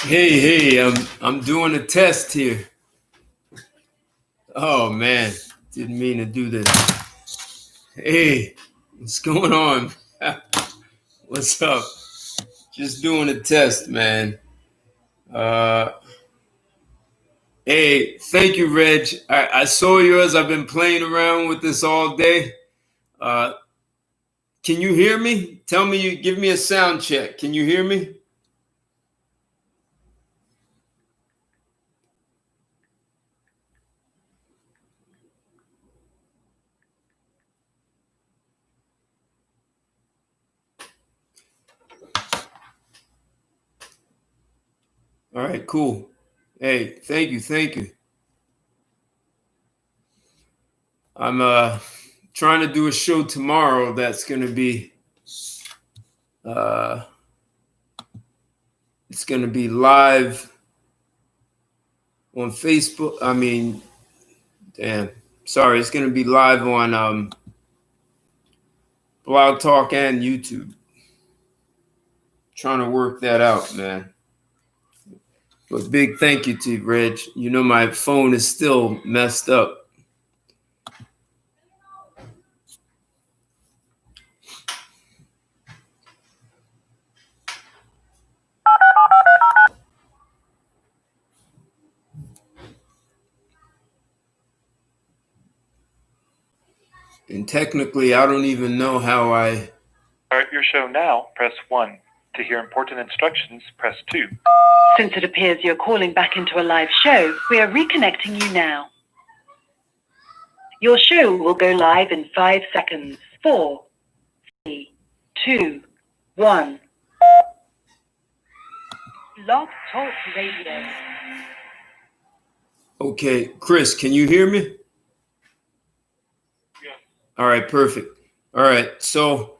Hey, I'm doing a test here. Oh man, didn't mean to do this. Hey, what's going on? What's up? Just doing a test, man. Uh, hey, thank you, Reg. I saw yours. I've been playing around with this all day. Uh, can you hear me? Tell me you give me a sound check. Can you hear me? All right, cool. Hey, thank you. I'm trying to do a show tomorrow that's gonna be uh it's gonna be live on Facebook. Damn, sorry, it's gonna be live on Blog Talk and YouTube. Trying to work that out, man. But big thank you to you, Reg. You know my phone is still messed up. And technically, I don't even know how I Start your show now, press 1. To hear important instructions, press 2. Since it appears you're calling back into a live show, we are reconnecting you now. Your show will go live in 5 seconds. 4, 3, 2, 1. Blog Talk Radio. Okay, Chris, can you hear me? Yeah. All right, perfect. All right, so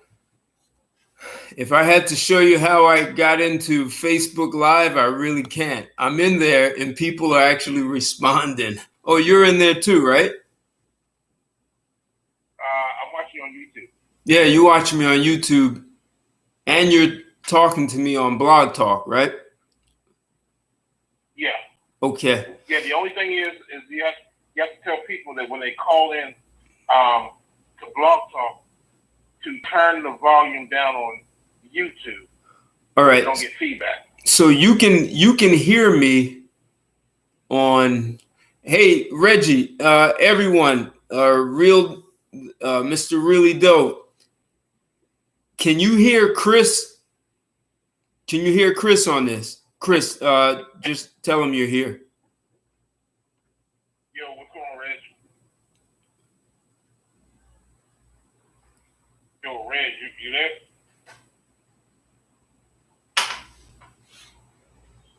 if I had to show you how I got into Facebook Live, I really can't. I'm in there and people are actually responding. Oh, you're in there too, right? I'm watching on YouTube. Yeah, you watching me on YouTube and you're talking to me on Blog Talk, right? Yeah. Okay. Yeah, the only thing is you have to tell people that when they call in to Blog Talk to turn the volume down on YouTube. All right. You don't get feedback. So you can hear me on. Hey, Reggie, everyone, Mr. Really Dope. Can you hear Chris? Can you hear Chris on this? Chris, just tell him you're here. Yo, what's going on, Reg? Yo, Reg, you there?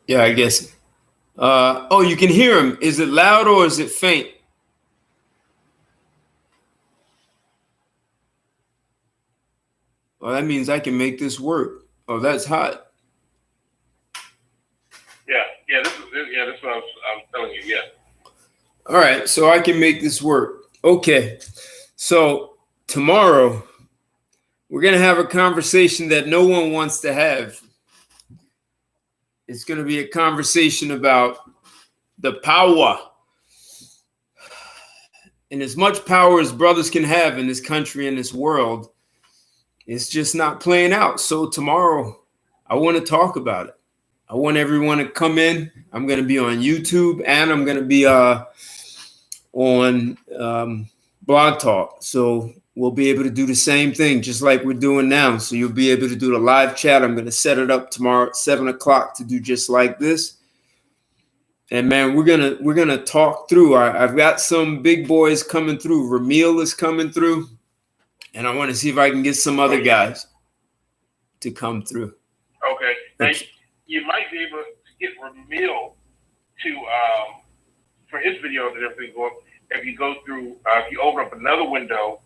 Yeah, I guess. Oh, you can hear him. Is it loud or is it faint? Well, that means I can make this work. Oh, that's hot. Yeah, this is what I'm telling you, yeah. All right, so I can make this work. Okay, so tomorrow we're going to have a conversation that no one wants to have. It's going to be a conversation about the power. And as much power as brothers can have in this country and this world, it's just not playing out. So tomorrow, I want to talk about it. I want everyone to come in. I'm going to be on YouTube and I'm going to be on Blog Talk. So we'll be able to do the same thing, just like we're doing now. So you'll be able to do the live chat. I'm going to set it up tomorrow at 7 o'clock to do just like this. And man, we're gonna talk through. I've got some big boys coming through. Ramil is coming through, and I want to see if I can get some other guys to come through. Okay. Now, you might be able to get Ramil to for his videos and everything go up. If you go through, if you open up another window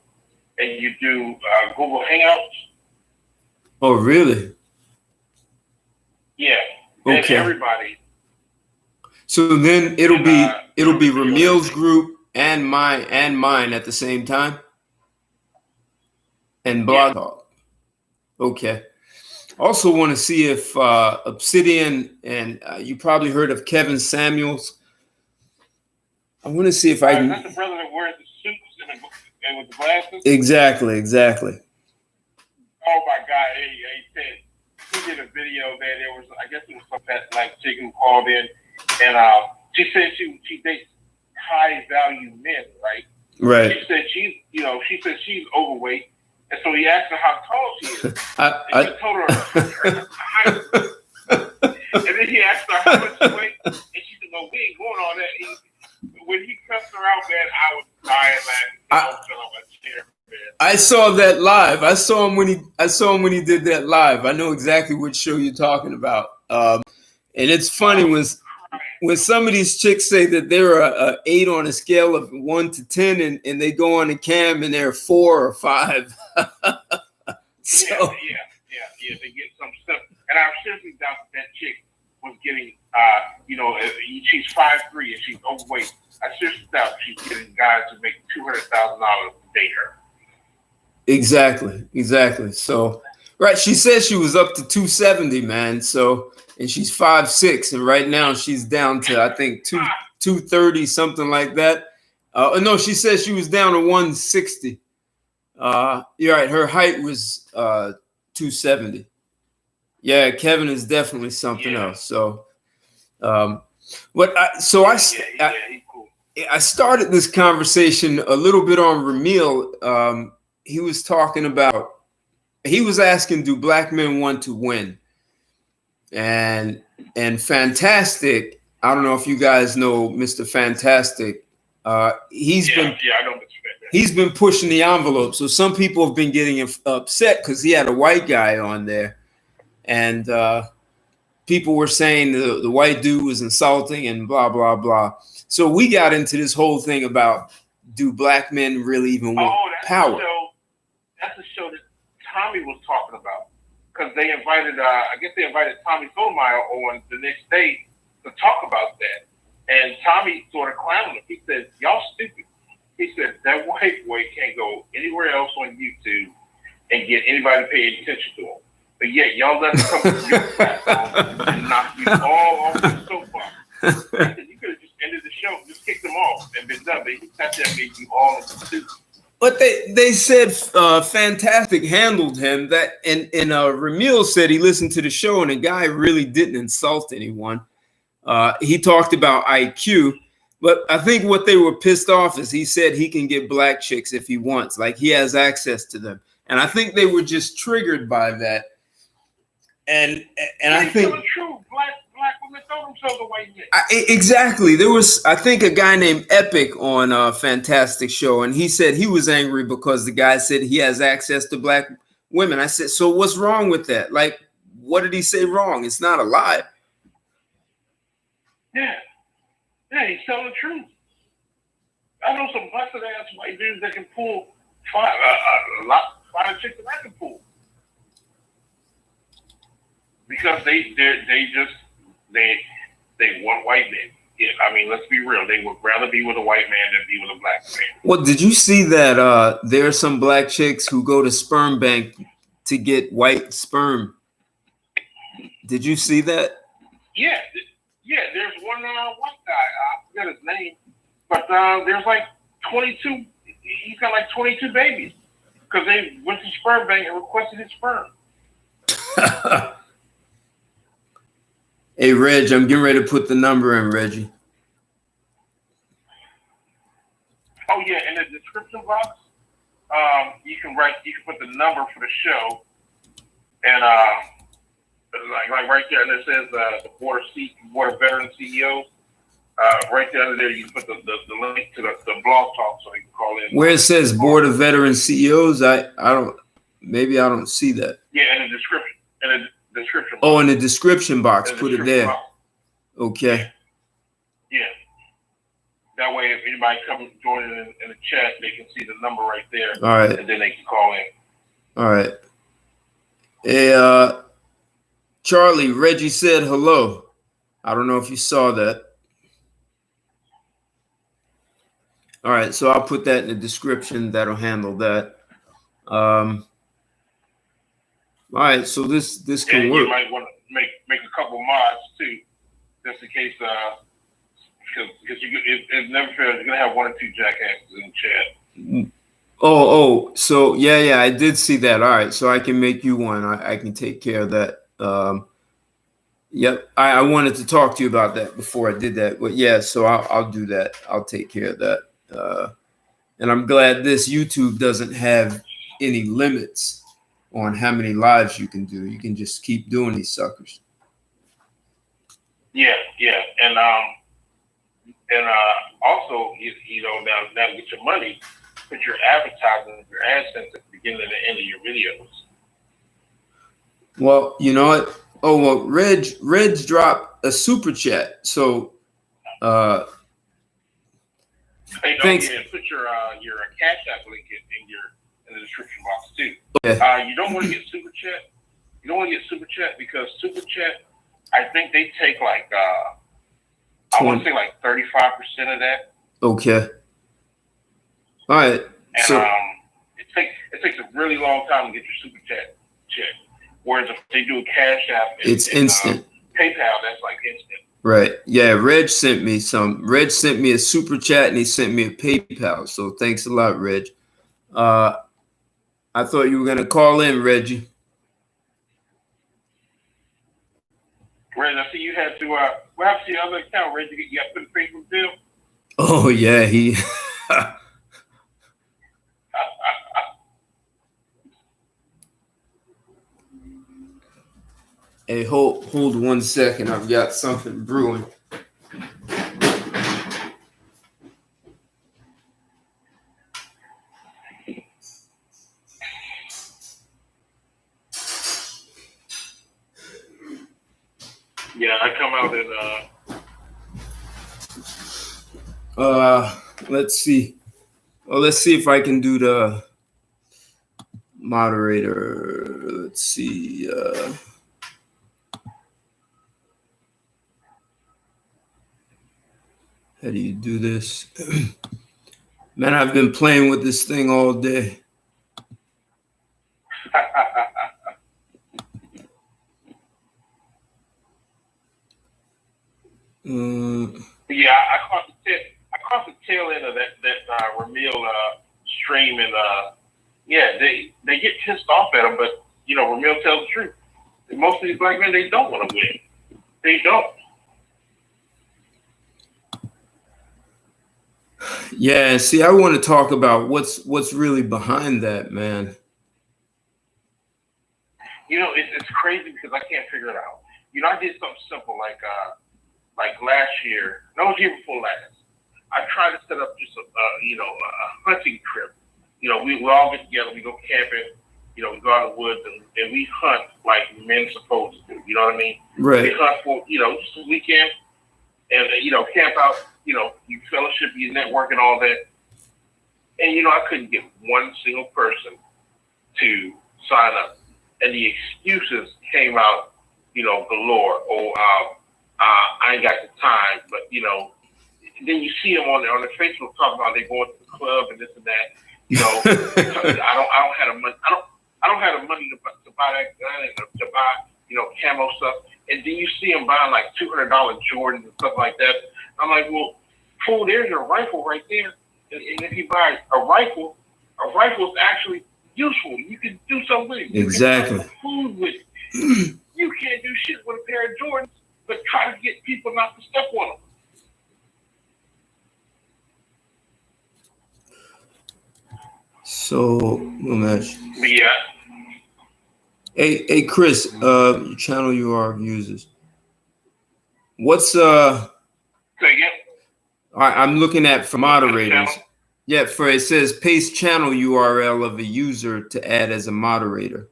and you do Google Hangouts. Oh, really? Yeah. Okay. And everybody. So then it'll be Ramil's group and mine at the same time, and Blog Talk. Okay. Also want to see if Obsidian, and you probably heard of Kevin Samuels. I want to see if I can. Is that the brother that wears the suits and with the glasses? Exactly. Oh my God! He said he did a video that there was, I guess it was some like chick who called in, and she said she dates high value men, right? Right. She said she's overweight, and so he asked her how tall she is. And she told her height. And then he asked her how much she weighed, and she said, "No, we ain't going on that." When he cussed her out, man, I was dying laughing. I fell on my chair, man. I saw that live. I saw him when he did that live. I know exactly what show you're talking about. And it's funny when some of these chicks say that they're a 8 on a scale of 1 to 10, and they go on a cam and they're 4 or 5. So yeah, they get some stuff, and I seriously doubt that chick was getting, she's 5'3" and she's overweight. I seriously doubt she's getting guys who make $200,000 to date her. Exactly. So, right, she said she was up to 270, man. So, and she's 5'6", and right now she's down to, I think, 230, something like that. No, she said she was down to 160. You're right. Her height was 270. Yeah, Kevin is definitely something else. So, I started this conversation a little bit on Ramil. He was talking about, he was asking, do black men want to win? And Fantastic, I don't know if you guys know Mr. Fantastic. He's been pushing the envelope. So some people have been getting upset because he had a white guy on there, and people were saying the white dude was insulting and blah blah blah. So we got into this whole thing about, do black men really even want power? That's the show that Tommy was talking about, because they invited, I guess they invited Tommy Sotomayor on the next day to talk about that. And Tommy sort of clowned him. He said, "Y'all stupid." He said, "That white boy can't go anywhere else on YouTube and get anybody paying attention to him. But yet, y'all let him come to your platform and knock you all off the soapbox." I said, "You could have just ended the show, just kicked them off and been done. But he sat there and made you all into the suit." But they said Fantastic handled him. That and Ramil said he listened to the show and the guy really didn't insult anyone. He talked about IQ, but I think what they were pissed off is he said he can get black chicks if he wants, like he has access to them, and I think they were just triggered by that. And I think true. Black women throw themselves away. Exactly. There was, I think, a guy named Epic on Fantastic Show, and he said he was angry because the guy said he has access to black women. I said, so what's wrong with that? Like, what did he say wrong? It's not a lie. Yeah, he's telling the truth. I know some busted ass white dudes that can pull five chicks that I can pull, because they want white men. Yeah, I mean, let's be real. They would rather be with a white man than be with a black man. Well, did you see that there are some black chicks who go to sperm bank to get white sperm? Did you see that? Yeah. There's one white guy. I forget his name, but there's like 22. He's got like 22 babies because they went to sperm bank and requested his sperm. Hey, Reg, I'm getting ready to put the number in, Reggie. Oh yeah, in the description box, you can put the number for the show, and like right there, and it says the board of veteran CEOs. Right there under there, you put the link to the blog talk, so you can call in. Where it says board of veteran CEOs, I don't see that. Yeah, in the description. Description box. Oh, in the description box, put it there. Box. Okay. Yeah. That way, if anybody comes join in the chat, they can see the number right there. All right. And then they can call in. All right. Hey, Charlie, Reggie said hello. I don't know if you saw that. All right, so I'll put that in the description. That'll handle that. All right, so this can And work. you might want to make a couple mods too, just in case. Because it never fails. You're gonna have one or two jackasses in the chat. So yeah, I did see that. All right, so I can make you one. I can take care of that. Yep, I wanted to talk to you about that before I did that, but yeah, so I'll do that. I'll take care of that. And I'm glad this YouTube doesn't have any limits on how many lives you can do. You can just keep doing these suckers. Yeah, and also now to get your money, put your advertising, your AdSense at the beginning and the end of your videos. Well, you know what? Oh well, Red's dropped a super chat. So Hey, don't thanks. forget, put your Cash App link in the description box too. Okay. You don't want to get super chat. You don't want to get super chat because super chat, I think they take like I want to say like 35% of that. Okay. All right. And So it takes a really long time to get your super chat check. Whereas if they do a Cash App, it's instant. PayPal, that's like instant. Right. Yeah. Reg sent me some. Reg sent me a super chat and he sent me a PayPal. So thanks a lot, Reg. I thought you were gonna call in, Reggie. Reg, I see you had to. What happened to your other account, Reg? You got to put a Facebook bill. Oh yeah, he. Hey, hold 1 second. I've got something brewing. Yeah, I come out in Let's see. Well, let's see if I can do the moderator. Let's see. How do you do this? Man, I've been playing with this thing all day. Yeah, I caught the tail end of that Ramil stream, and yeah, they get pissed off at him, but Ramil tells the truth. Most of these black men, they don't want to win. They don't. Yeah, see, I want to talk about what's really behind that, man. It's crazy because I can't figure it out. I did something simple like last year. No, it was year before last. I tried to set up just a hunting trip. We all get together, we go camping. We go out in the woods and we hunt like men supposed to do. You know what I mean? Right. We hunt for just a weekend and camp out. You fellowship, you network, and all that. And I couldn't get one single person to sign up, and the excuses came out, galore. I ain't got the time, but then you see them on their Facebook talking about they going to the club and this and that. I don't have the money. I don't have the money to buy that gun and to buy camo stuff. And then you see them buying like $200 Jordans and stuff like that. I'm like, well, fool, there's your rifle right there. And if you buy a rifle is actually useful. You can do something with it. Exactly. You can food with it. You can't do shit with a pair of Jordans, but try to get people not to step on them. So, Yeah. Hey, Chris, channel UR users. What's Say again? All right, I'm looking at for moderators. Yeah, it says paste channel URL of a user to add as a moderator.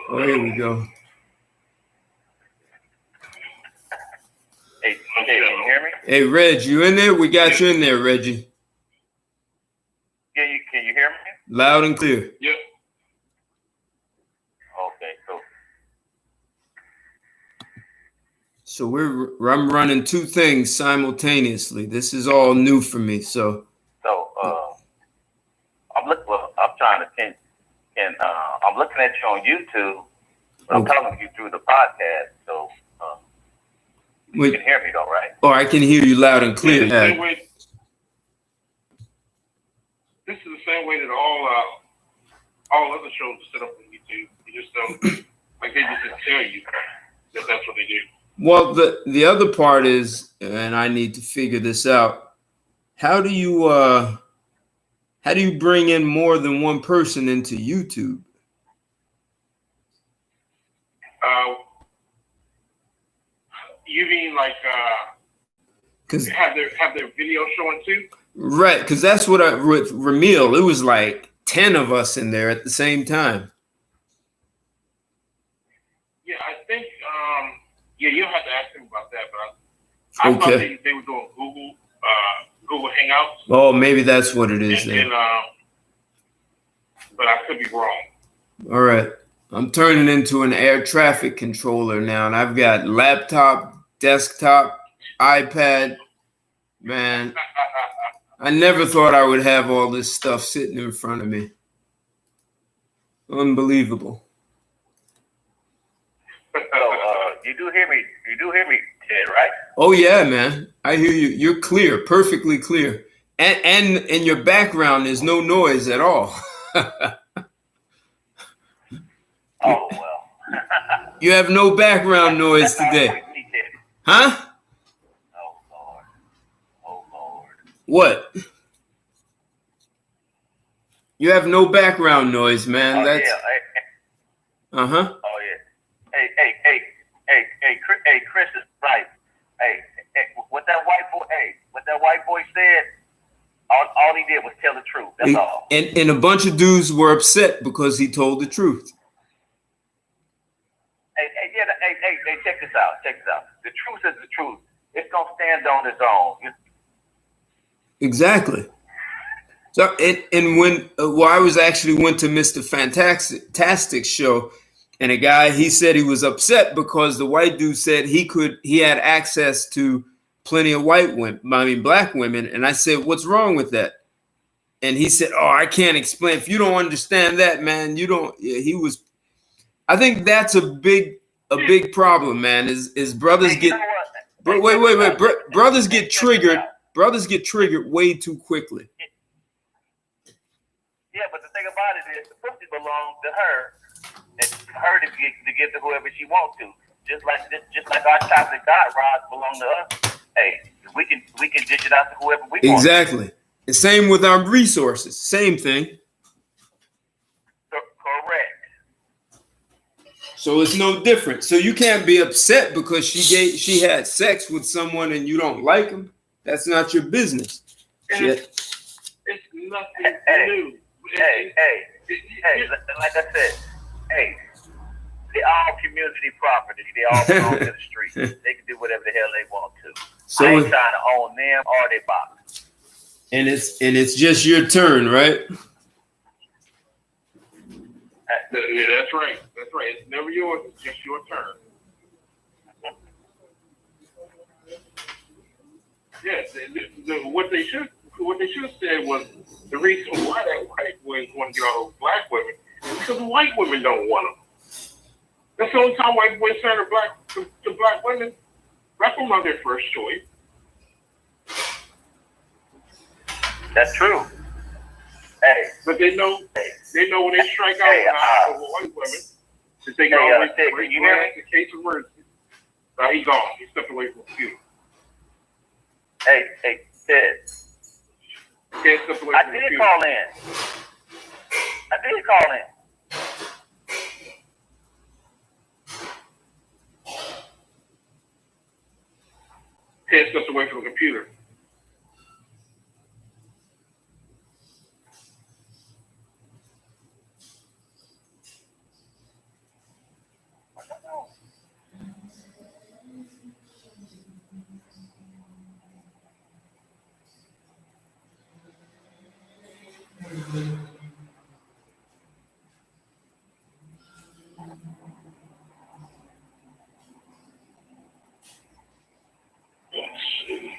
Oh, here we go. Hey, can you hear me? Hey, Reg, you in there? We got you in there, Reggie. Yeah, can you hear me? Loud and clear. Yep. Okay, cool. So I'm running two things simultaneously. This is all new for me. So So trying to I'm looking at you on YouTube, but I'm talking to you through the podcast, so you can hear me though, right? Oh, I can hear you loud and clear. This is the same way that all other shows are set up on YouTube. You just don't like they just didn't tell you that that's what they do. Well, the other part is, and I need to figure this out. How do you bring in more than one person into YouTube? You mean like have their video showing too? Right, because that's what with Ramil, it was like 10 of us in there at the same time. Yeah, I think you'll have to ask him about that, but I thought they were doing Google Hangouts. Oh, maybe that's what it is then. But I could be wrong. All right. I'm turning into an air traffic controller now, and I've got laptop, desktop, iPad. Man, I never thought I would have all this stuff sitting in front of me. Unbelievable. So, you do hear me? You do hear me, Ted, right? Oh yeah, man. I hear you. You're clear, perfectly clear. And in your background, there's no noise at all. Oh well. You have no background noise today. Huh? Oh Lord. Oh Lord. What? You have no background noise, man. That's yeah. Uh-huh. Oh yeah. Hey, Chris is right. Hey, what that white boy said, all he did was tell the truth. That's all. And a bunch of dudes were upset because he told the truth. Hey, check this out. The truth is the truth. It's gonna stand on its own. Exactly. So and when I went to Mr. Fantastic's show, and a guy, he said he was upset because the white dude said he had access to plenty of black women, and I said, what's wrong with that? And he said, oh, I can't explain. If you don't understand that, man, you don't. I think that's a big problem, man. Is brothers get brothers get triggered. Brothers get triggered way too quickly. Yeah, but the thing about it is, the pussy belongs to her, and her to give to whoever she wants to. Just like our chocolate dot rods belong to us. Hey, we can dish it out to whoever we want. Exactly. The same with our resources. Same thing. Correct. So it's no different. So you can't be upset because she had sex with someone and you don't like them. That's not your business. It's nothing new. Hey, like I said, hey, they all community property. They all belong to the street. They can do whatever the hell they want to. So I ain't trying to own them or their box. And it's just your turn, right? Yeah, that's right. That's right. It's never yours. It's just your turn. Yes. What they should have said was the reason why that white boy want to get all those black women is because the white women don't want them. That's the only time white boys turn to black women. Black women are their first choice. That's true. Hey, but they know when they strike out with white women that they can always break glass in case of emergency. He gone. He stepped away from the computer. Hey, Ted. I did call in. Ted stepped away from the computer. Let's see.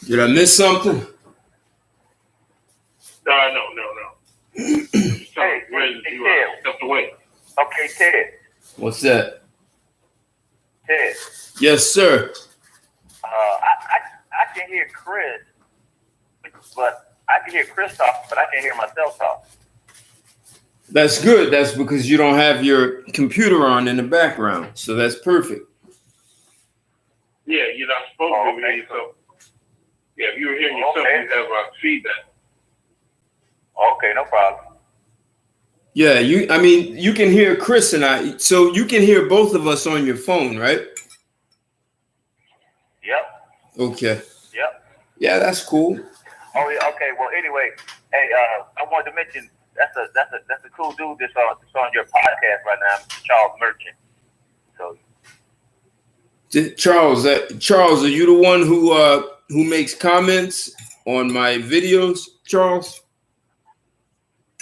Did I miss something? No. Hey, Ted. Stepped away. Okay, Ted. What's that? Ted. Yes, sir. I can hear Chris, but I can hear Chris talk, but I can't hear myself talk. That's good. That's because you don't have your computer on in the background. So that's perfect. Yeah, you're not supposed to hear yourself. Yeah, if you were hearing yourself, you'd have feedback. Okay, no problem. Yeah, you can hear Chris and I. So you can hear both of us on your phone, right? Yep. Okay. Yep. Yeah, that's cool. Oh yeah. Okay. Well, anyway, hey, I wanted to mention that's a cool dude that's on your podcast right now, Mr. Charles Merchant. So. Charles, are you the one who makes comments on my videos, Charles?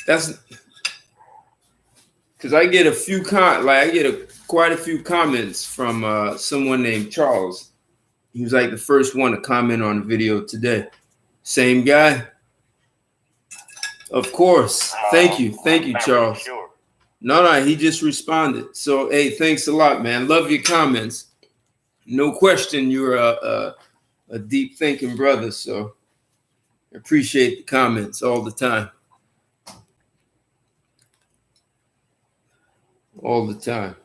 That's because I get quite a few comments from someone named Charles. He was like the first one to comment on the video today. Same guy? Of course. Thank you, Charles. Sure. No, he just responded. So, hey, thanks a lot, man. Love your comments. No question, you're a deep thinking brother. So, appreciate the comments all the time. All the time.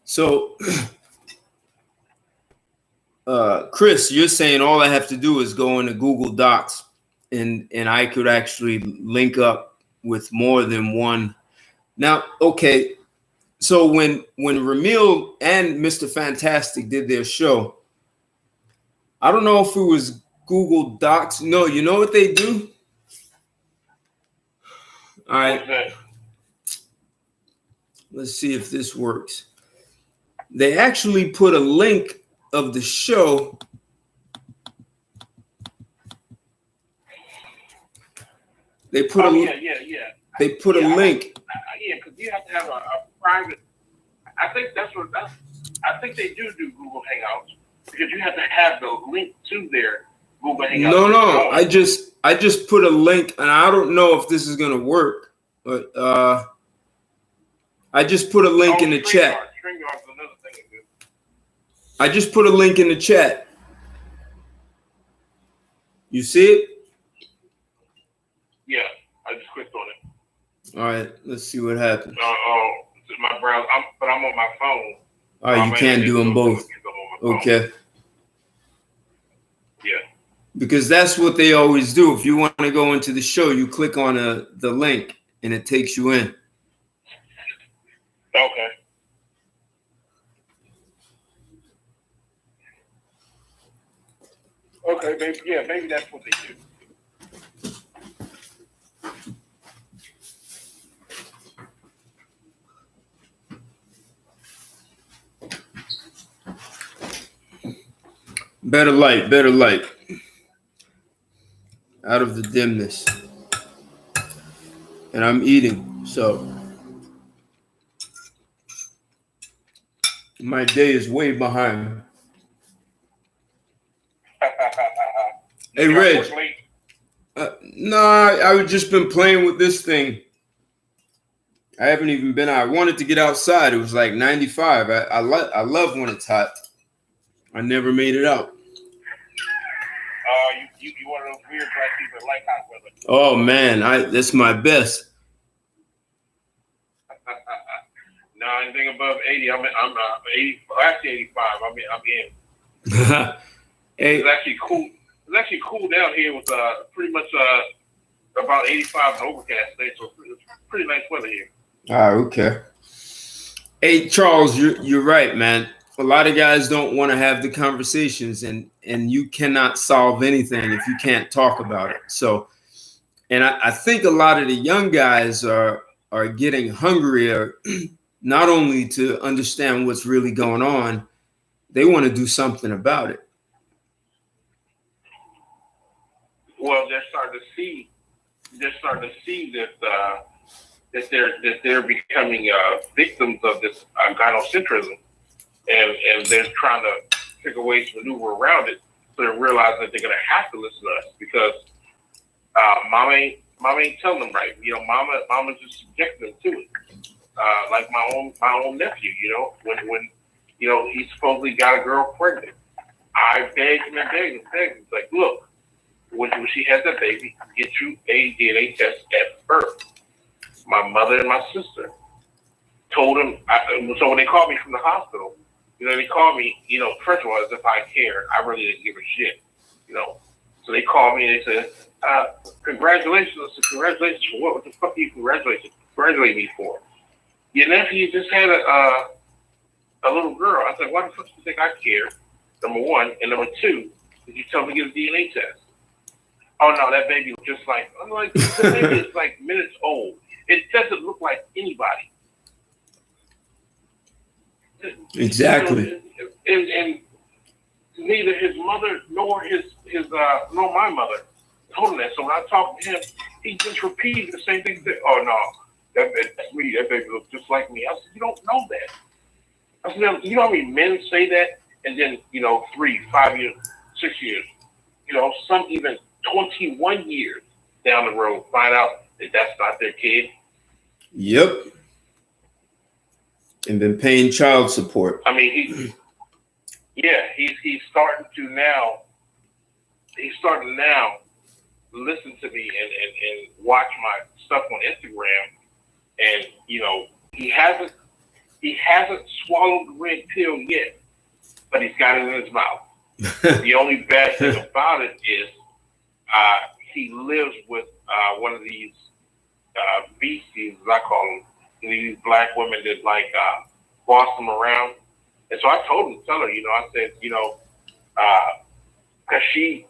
So, Chris, you're saying all I have to do is go into Google Docs and I could actually link up with more than one. Now, okay. So when Ramil and Mr. Fantastic did their show, I don't know if it was Google Docs. No, you know what they do? All right. Let's see if this works. They actually put a link of the show. They put They put a link. Yeah, because you have to have a private. I think they do Google Hangouts because you have to have the link to their Google Hangouts. No. I just put a link, and I don't know if this is gonna work, but I just put a link in the chat. StreamYard's another thing to do. I just put a link in the chat. You see it? Yeah, I just clicked on it. All right, let's see what happens. My browser, but I'm on my phone. All right, you can't do them both. Okay. Yeah. Because that's what they always do. If you want to go into the show, you click on the link, and it takes you in. Okay. Okay, maybe, maybe that's what they do. Better light. Out of the dimness. And I'm eating, so my day is way behind. Hey, Reg. No, I've just been playing with this thing. I haven't even been out. I wanted to get outside. It was like 95. I love when it's hot. I never made it out. You one of those weird black people that like hot weather. Oh man, that's my best. No, anything above 80, I'm 80. Actually 85. I'm in. Hey, it's actually cool. It's actually cool down here with pretty much about 85 and overcast day, so it's pretty nice weather here. Okay. Hey, Charles, you're right, man. A lot of guys don't want to have the conversations, and you cannot solve anything if you can't talk about it. So, and I think a lot of the young guys are getting hungrier, not only to understand what's really going on, they want to do something about it. Well, they're starting to see that they're becoming victims of this gynocentrism. and they're trying to figure ways to maneuver around it. So they realize that they're gonna have to listen to us because mama ain't telling them right. You know, mama just subjecting them to it. Like my own nephew. You know, when you know he supposedly got a girl pregnant. I begged him and begged him. It's like, look, when she has that baby, get you a DNA test at birth. My mother and my sister told him. So when they called me from the hospital, you know, they called me. You know, first of all, as if I cared. I really didn't give a shit. You know, so they called me and they said, "Congratulations!" I said, "Congratulations for what? What the fuck are you congratulating me for? Your nephew just had a little girl." I said, "Why the fuck do you think I care?" Number one, and number two, did you tell me to get a DNA test? Oh no, that baby was just like, I'm like, the baby is like minutes old. It doesn't look like anybody. Exactly. And neither his mother nor nor my mother told him that. So when I talked to him, he just repeated the same thing. Oh no, that's me. That baby looks just like me. I said, you don't know that. I said, you know how many men say that? And then, you know, 3, 5 years, 6 years, you know, some even 21 years down the road find out that that's not their kid. Yep. And been paying child support. I mean, he's starting to now. He's starting now listen to me and watch my stuff on Instagram. And, you know, he hasn't swallowed the red pill yet. But he's got it in his mouth. The only bad thing about it is he lives with one of these beasties, as I call them, these black women that like boss them around. And so I tell her, you know, I said, you know, because she,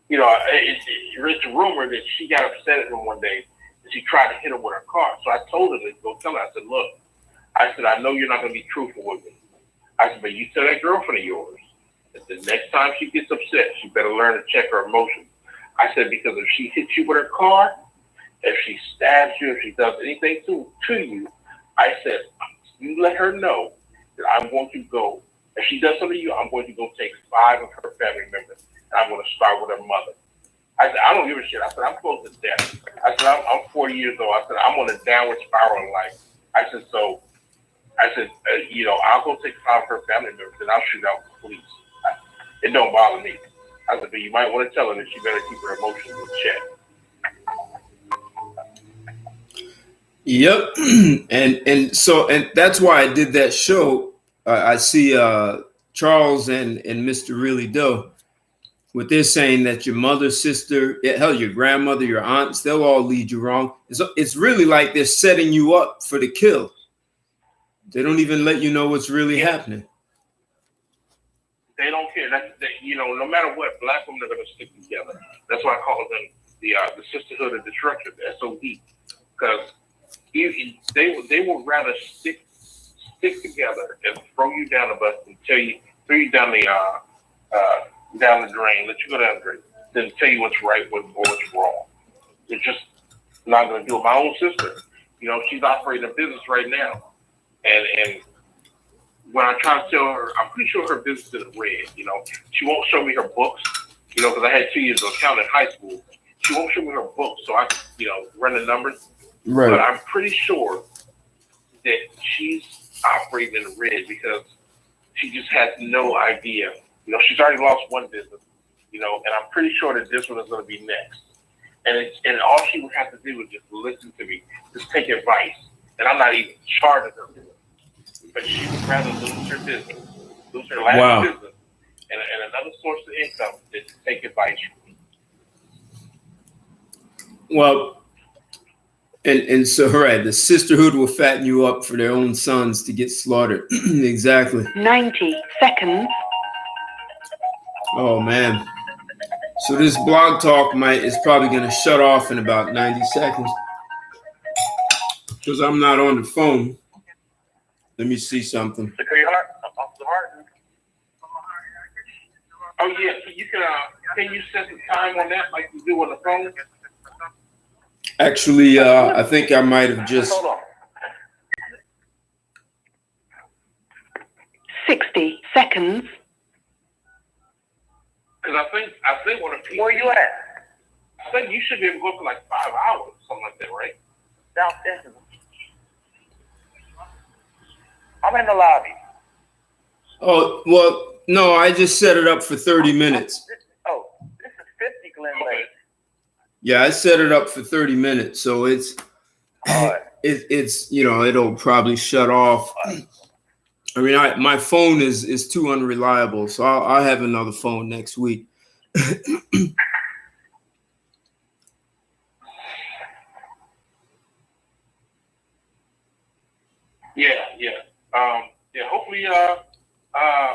you know, it's a rumor that she got upset at him one day and she tried to hit him with her car. So I told her to go tell her. I said, look, I know you're not going to be truthful with me. I said, but you tell that girlfriend of yours that the next time she gets upset, she better learn to check her emotions. I said, because if she hits you with her car, if she stabs you, if she does anything to you, I said, you let her know that I'm going to go. If she does something to you, I'm going to go take 5 of her family members, and I'm going to start with her mother. I said, I don't give a shit. I said, I'm close to death. I said, I'm 40 years old. I said, I'm on a downward spiral in life. I said, you know, I'll go take 5 of her family members and I'll shoot out the police. It don't bother me. I said, but you might want to tell her that she better keep her emotions in check. Yep. And that's why I did that show. I see Charles and Mr. Really Doe. What they're saying that your mother, sister, hell, your grandmother, your aunts, they'll all lead you wrong. It's really like they're setting you up for the kill. They don't even let you know what's really happening. They don't care. You know, no matter what, black women are going to stick together. That's why I call them the sisterhood of destruction, the SOD, because they would rather stick together and throw you down the bus and throw you down the drain, let you go down the drain, than tell you what's right or what's wrong. They're just not going to do it. My own sister, you know, she's operating a business right now. And when I try to tell her, I'm pretty sure her business is in red. You know, she won't show me her books. You know, because I had 2 years of accounting in high school. She won't show me her books, so I, you know, run the numbers. Right. But I'm pretty sure that she's operating in red because she just has no idea. You know, she's already lost one business. You know, and I'm pretty sure that this one is going to be next. And all she would have to do is just listen to me, just take advice. And I'm not even charging her. But she would rather lose her business, lose her last business, and another source of income than to take advice from me. Well, and so, right, the sisterhood will fatten you up for their own sons to get slaughtered. Exactly. 90 seconds. Oh, man. So this blog talk is probably going to shut off in about 90 seconds because I'm not on the phone. Let me see something. Oh yeah, so you can you set the time on that like you do on the phone? Actually, I think I might have just. Hold on. 60 seconds. Because I think on a PC, Where you at? I think you should be able to go for like 5 hours, something like that, right? Downstairs. I'm in the lobby. Oh, well, no, I just set it up for 30 minutes. This is 50 Glen Okay. Lake. Yeah, I set it up for 30 minutes. So it's, All right. it's, you know, it'll probably shut off. I mean, my phone is too unreliable, so I'll have another phone next week. Yeah. Hopefully,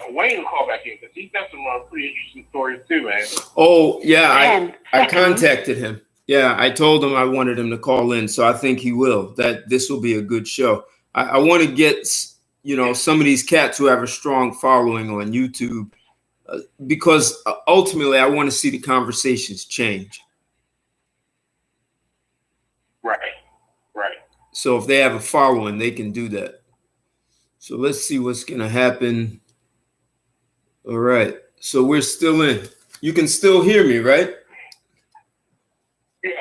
Wayne will call back in because he's got some pretty interesting stories too, man. Oh, yeah, 10 I seconds. contacted him. Yeah, I told him I wanted him to call in, so I think he will. That this will be a good show. I want to get, you know, some of these cats who have a strong following on YouTube, because ultimately I want to see the conversations change. Right. So if they have a following, they can do that. So let's see what's going to happen. All right. So we're still in. You can still hear me, right? Yeah.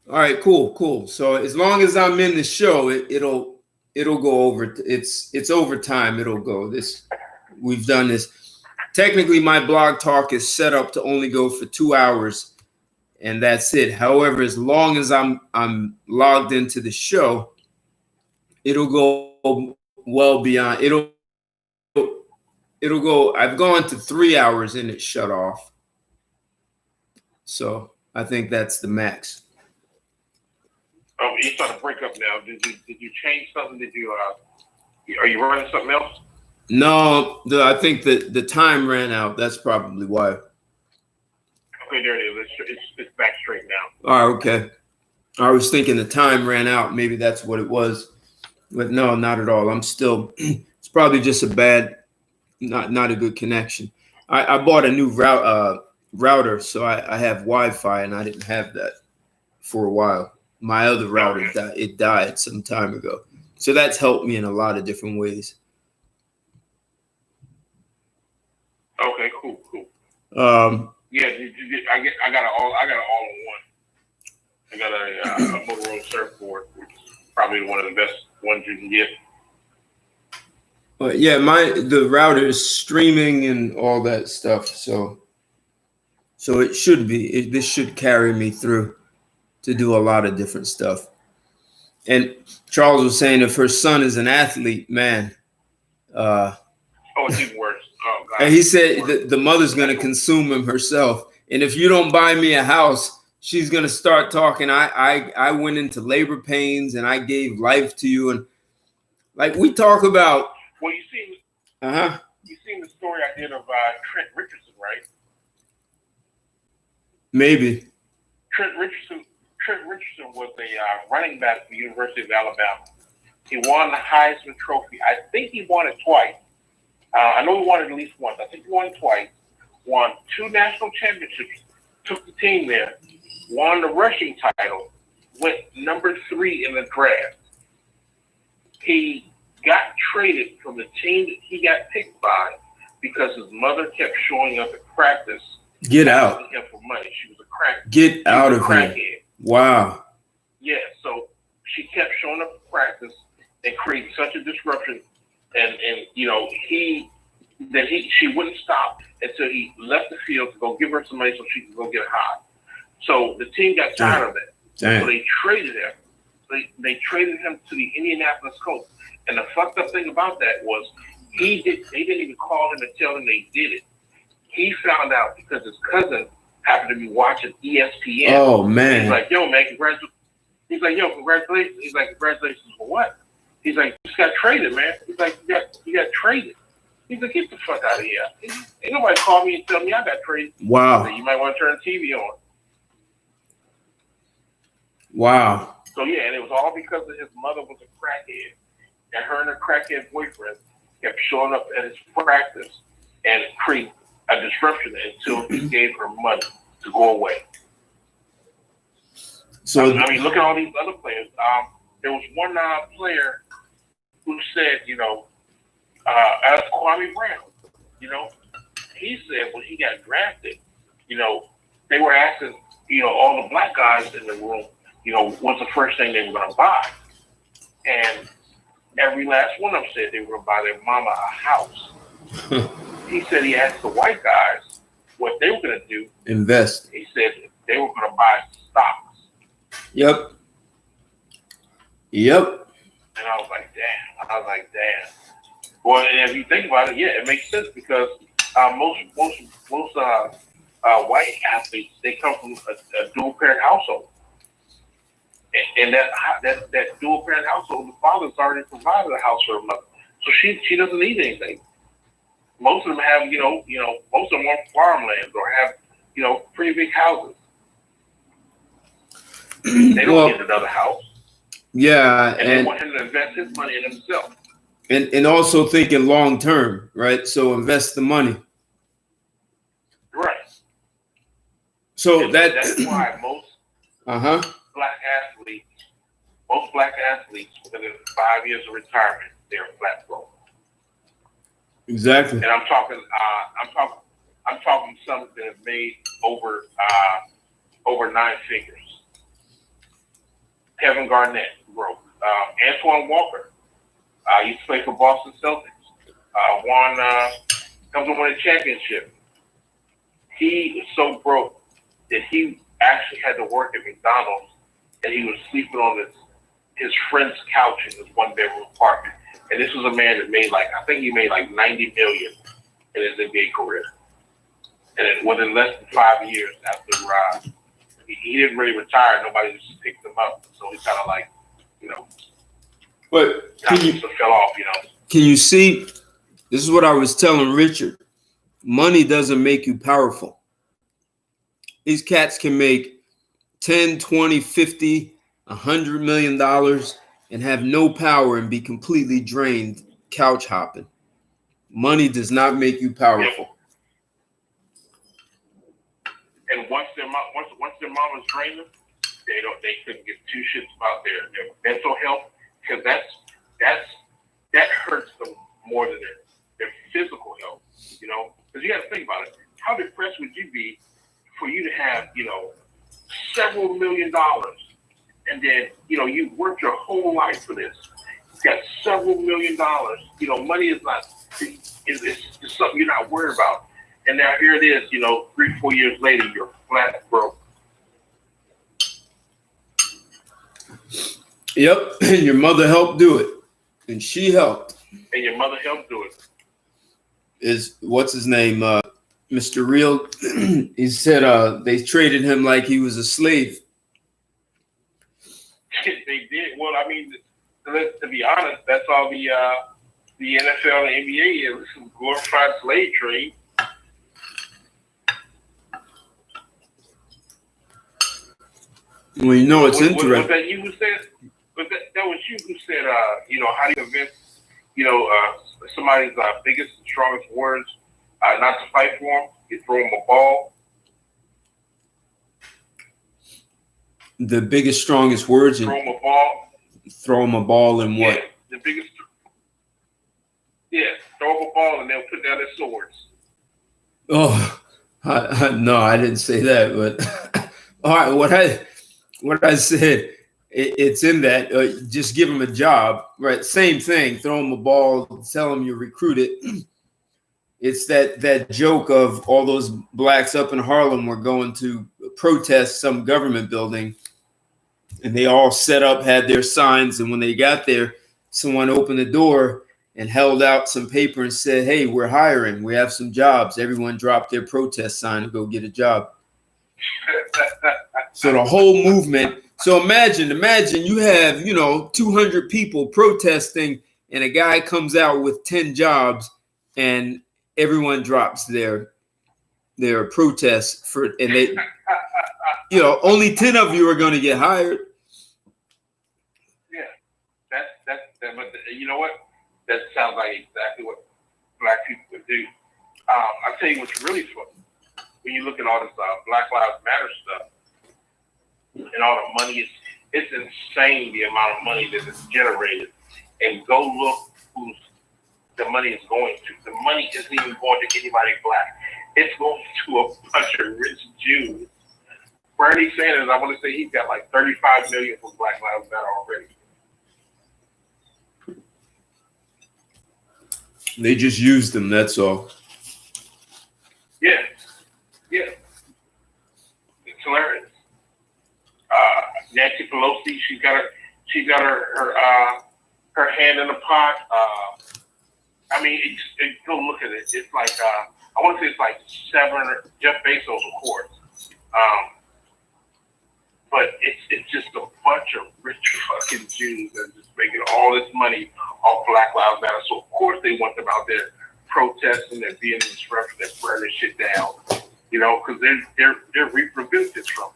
All right, cool. So as long as I'm in the show, it'll go over. It's over time. It'll go. We've done this. Technically, my blog talk is set up to only go for 2 hours, and that's it. However, as long as I'm logged into the show, it'll go well beyond. It'll go. I've gone to 3 hours and it shut off. So I think that's the max. Oh, you're starting to break up now. Did you change something? Are you running something else? No, I think that the time ran out. That's probably why. Okay, there it is. It's back straight now. Oh, okay. I was thinking the time ran out. Maybe that's what it was. But no, not at all. I'm still, it's probably just a bad, not a good connection. I bought a new router, so I have Wi-Fi, and I didn't have that for a while. My other router, it died some time ago. So that's helped me in a lot of different ways. Okay, cool. Yeah, I got it all in one. I got a Motorola Surfboard, which is probably one of the best ones you can get. Yeah, the router is streaming and all that stuff, so it should be. This should carry me through to do a lot of different stuff. And Charles was saying if her son is an athlete, man. It's even worse. Oh God. And he said the mother's going to consume him herself. And if you don't buy me a house, she's going to start talking. I went into labor pains and I gave life to you. And like we talk about. Well, you seen the story I did of Trent Richardson, right? Maybe. Trent Richardson was a running back for the University of Alabama. He won the Heisman Trophy. I think he won it twice. I know he won it at least once. I think he won it twice. Won 2 national championships. Took the team there. Won the rushing title. Went number 3 in the draft. He got traded from the team that he got picked by because his mother kept showing up at practice. Get out. Him for money. She was a crack. Get out of here. Wow. Yeah, so she kept showing up at practice and creating such a disruption, and you know she wouldn't stop until he left the field to go give her some money so she could go get high. So the team got tired of that. Damn. So they traded him. They traded him to the Indianapolis Colts. And the fucked up thing about that was they didn't even call him and tell him they did it. He found out because his cousin happened to be watching ESPN. Oh man. He's like, yo, man, congratulations. He's like, yo, congratulations. He's like, congratulations for what? He's like, you just got traded, man. He's like, you got traded. He's like, get the fuck out of here. Ain't nobody called me and tell me I got traded. Wow. So you might want to turn the TV on. Wow. So yeah, and it was all because of his mother was a crackhead. And her and her crackhead boyfriend kept showing up at his practice and create a disruption until he gave her money to go away. So I mean, look at all these other players. There was one player who said, you know, as Kwame Brown. You know, he said when he got drafted, you know, they were asking, you know, all the black guys in the room, you know, what's the first thing they were going to buy? And every last one of them said they were going to buy their mama a house. He said he asked the white guys what they were going to do. Invest. He said they were going to buy stocks. Yep. And I was like, damn. Well, and if you think about it, yeah, it makes sense because most white athletes, they come from a dual parent household, and that dual parent household, the father's already provided a house for her mother, so she doesn't need anything. Most of them have, most of them want farmland or have, pretty big houses. They don't need another house. Yeah, and they want him to invest his money in himself. And also thinking long term, right? So invest the money. Right. So that's why most black athletes within 5 years of retirement, they're flat broke. Exactly. And I'm talking some that have made over 9 figures. Kevin Garnett broke. Antoine Walker used to play for Boston Celtics. Comes to win a championship. He was so broke that he actually had to work at McDonald's, and he was sleeping on his friend's couch in his 1-bedroom apartment. And this was a man that made I think he made $90 million in his NBA career. And then within less than 5 years after he didn't really retire, nobody just picked him up. So he kind of But fell off, Can you see? This is what I was telling Richard. Money doesn't make you powerful. These cats can make 10, 20, 50, $100 million and have no power and be completely drained couch hopping. Money does not make you powerful. And once their mama's drained them, they couldn't give two shits about their mental health, because that hurts them more than their physical health, because you got to think about it. How depressed would you be for you to have, several $1 million, and then, you worked your whole life for this. You got several $1 million. Money is not, it's something you're not worried about. And now here it is, 3-4 years later, you're flat broke. Yep, and your mother helped do it, and she helped. And your mother helped do it. What's his name? Mr. Real. He said they traded him like he was a slave. They did. Well, I mean, to be honest, that's all the NFL and NBA is, some glorified slave trade. Well, it's interesting. Was that you who said? That was you who said? How do you convince somebody's biggest, strongest words not to fight for him? You throw him a ball. The biggest, strongest words. Throw him a ball. Throw him a ball and what? Yeah, the biggest. Yeah, throw him a ball and they'll put down their swords. Oh, no, I didn't say that. But all right, what I said, it's in that. Just give him a job, right? Same thing. Throw him a ball. Tell him you're recruited. It's that joke of all those blacks up in Harlem were going to protest some government building, and they all set up, had their signs, and when they got there, someone opened the door and held out some paper and said, "Hey, we're hiring. We have some jobs." Everyone dropped their protest sign to go get a job. So the whole movement. So imagine you have, 200 people protesting, and a guy comes out with 10 jobs, and everyone drops their protests and they, only 10 of you are going to get hired. Yeah, that's but you know what? That sounds like exactly what black people would do. I'll tell you what's really funny. When you look at all this Black Lives Matter stuff and all the money, it's insane the amount of money that is generated. And go look the money is going to. The money isn't even going to anybody black. It's going to a bunch of rich Jews. Bernie Sanders, I want to say he's got like 35 million for Black Lives Matter already. They just used them, that's all. Yeah. Yeah. It's hilarious. Nancy Pelosi, she's got her hand in the pot. I mean, go look at it. It's like I want to say it's like Jeff Bezos, of course. But it's just a bunch of rich fucking Jews that are just making all this money off Black Lives Matter. So of course they want them out there protesting and being disruptive and burning shit down. You know, because they're reaping benefits from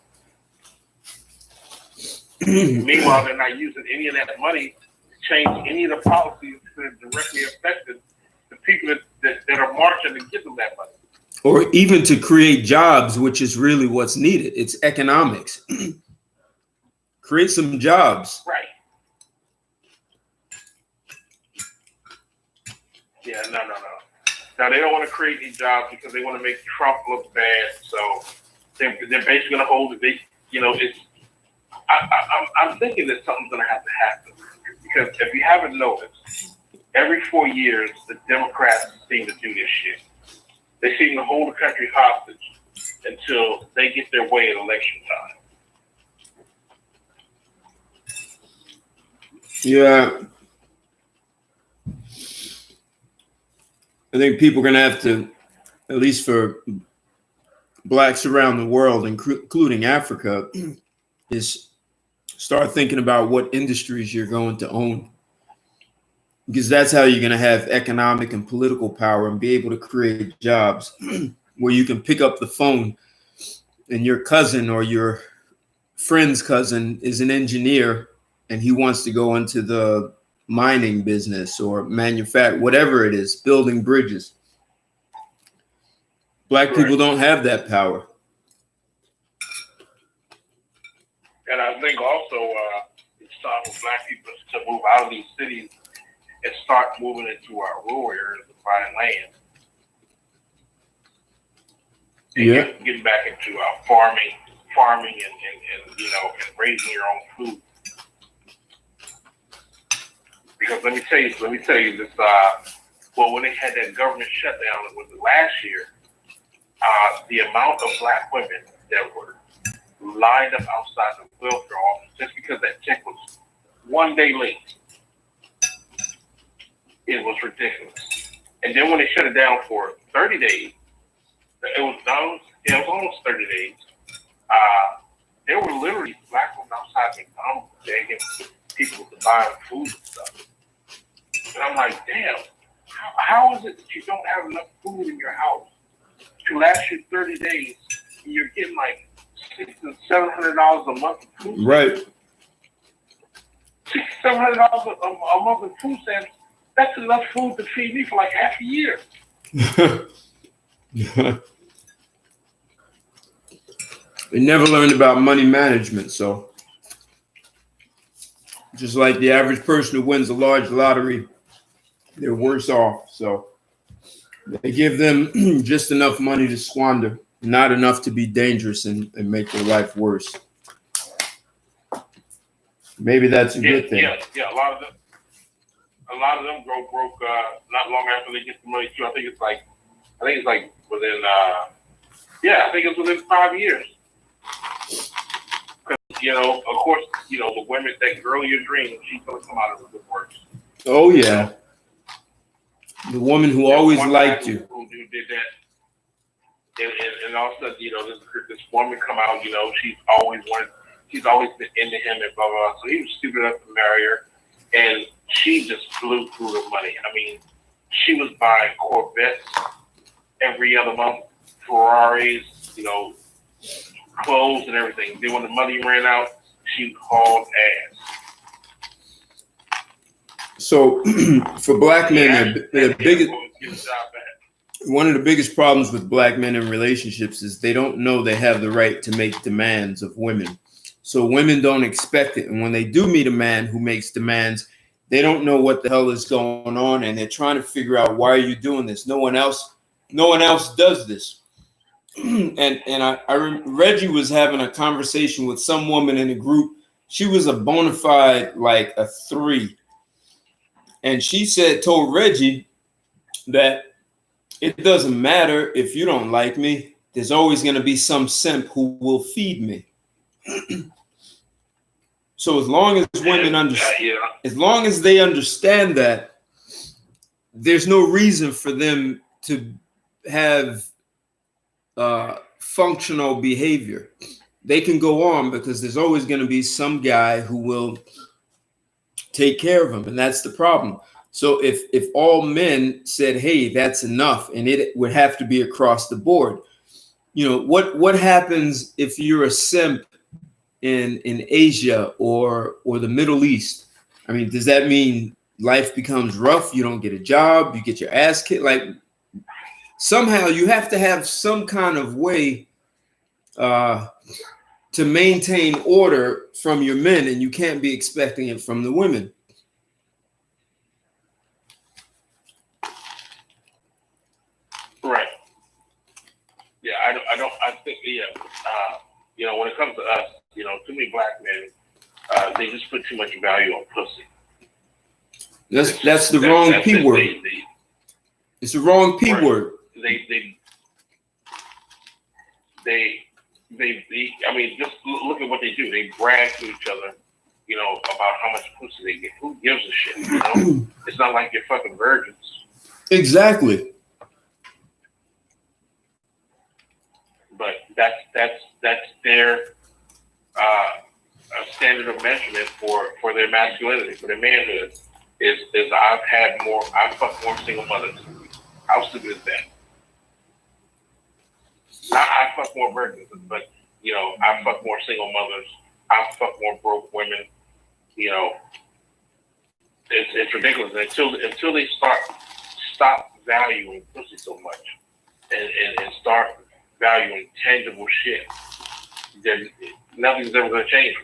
it. Meanwhile, they're not using any of that money to change any of the policies that directly affected the people that are marching to give them that money. Or even to create jobs, which is really what's needed. It's economics. Create some jobs. Right. Yeah, no. Now, they don't want to create any jobs because they want to make Trump look bad. So they're basically going to hold it. I'm thinking that something's going to have to happen. Because if you haven't noticed, every 4 years, the Democrats seem to do this shit. They seem to hold the country hostage until they get their way at election time. Yeah. I think people are going to have to, at least for blacks around the world, including Africa, is start thinking about what industries you're going to own. Because that's how you're going to have economic and political power and be able to create jobs where you can pick up the phone and your cousin or your friend's cousin is an engineer and he wants to go into the mining business or manufacture, whatever it is, building bridges. Black people don't have that power. And I think also it's time for black people to move out of these cities and start moving into our rural areas and buying land. And getting back into farming and and raising your own food. Because let me tell you this. When they had that government shutdown, it was last year. The amount of black women that were lined up outside the welfare office just because that check was 1 day late. It was ridiculous. And then when they shut it down for 30 days, it was almost 30 days. There were literally black women outside McDonald's begging people to buy food and stuff. And I'm like, damn, how is it that you don't have enough food in your house to last you 30 days and you're getting like $600 to $700 a month of food? Right. $600 to $700 a month of food stamps. That's enough food to feed me for like half a year. They never learned about money management, so just like the average person who wins a large lottery, they're worse off. So they give them just enough money to squander, not enough to be dangerous and make their life worse. Maybe that's a good thing. Yeah. A lot of them go broke not long after they get the money too. I think it's like within I think it's within 5 years. Of course, the women, that girl of your dream, she's gonna come out of the woodworks. Oh yeah. The woman who always liked you. Who did that. And all of a sudden, this woman come out, she's always been into him and blah, blah, blah. So he was stupid enough to marry her. And she just blew through the money. I mean, she was buying Corvettes every other month, Ferraris, clothes and everything. Then when the money ran out, she hauled ass. So for black men, one of the biggest problems with black men in relationships is they don't know they have the right to make demands of women. So women don't expect it. And when they do meet a man who makes demands, They don't know what the hell is going on, and they're trying to figure out, why are you doing this? No one else does this. Reggie was having a conversation with some woman in the group. She was a bona fide like a 3, and she told Reggie that it doesn't matter if you don't like me. There's always going to be some simp who will feed me. So as long as women understand, as long as they understand that, there's no reason for them to have functional behavior. They can go on because there's always going to be some guy who will take care of them, and that's the problem. So if all men said, "Hey, that's enough," and it would have to be across the board. You know, what happens if you're a simp in Asia or the Middle East? I mean, does that mean life becomes rough? You don't get a job, you get your ass kicked? Like, somehow you have to have some kind of way to maintain order from your men, and you can't be expecting it from the women. Right. Yeah, I think, you know, when it comes to us, you know, too many black men, they just put too much value on pussy. That's the wrong P word. It's the wrong P word. I mean, just look at what they do. They brag to each other, you know, about how much pussy they get. Who gives a shit? You know, it's not like they're fucking virgins. Exactly. But that's their standard of measurement for their masculinity, for their manhood. Is I fuck more single mothers. How stupid is that? Not I fuck more virgins, but you know, I fuck more single mothers. I fuck more broke women. You know, it's ridiculous until they stop valuing pussy so much and start valuing tangible shit. Then nothing's ever going to change.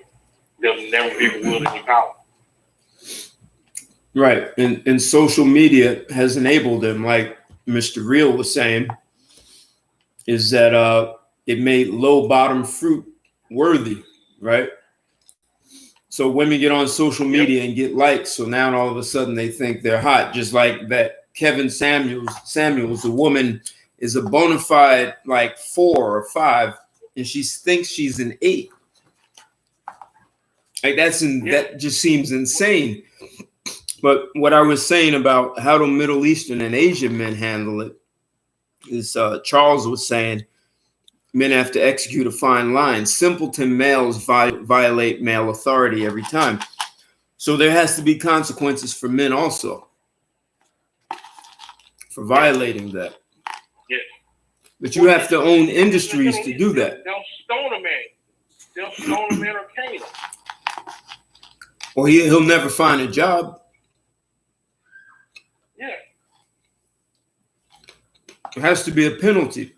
There'll never be a will to be power. Right, and social media has enabled them, like Mr. Real was saying, is that it made low bottom fruit worthy, right? So women get on social media and get likes, so now all of a sudden they think they're hot, just like that Kevin Samuels, the woman is a bona fide like 4 or 5, and she thinks she's an 8. Like that just seems insane. But what I was saying about how the Middle Eastern and Asian men handle it is Charles was saying men have to execute a fine line. Simpleton males violate male authority every time. So there has to be consequences for men also for violating that. Yeah. But you have to own industries to do that. They'll stone a man. They'll stone a man or cane him. Or he'll never find a job. Yeah. There has to be a penalty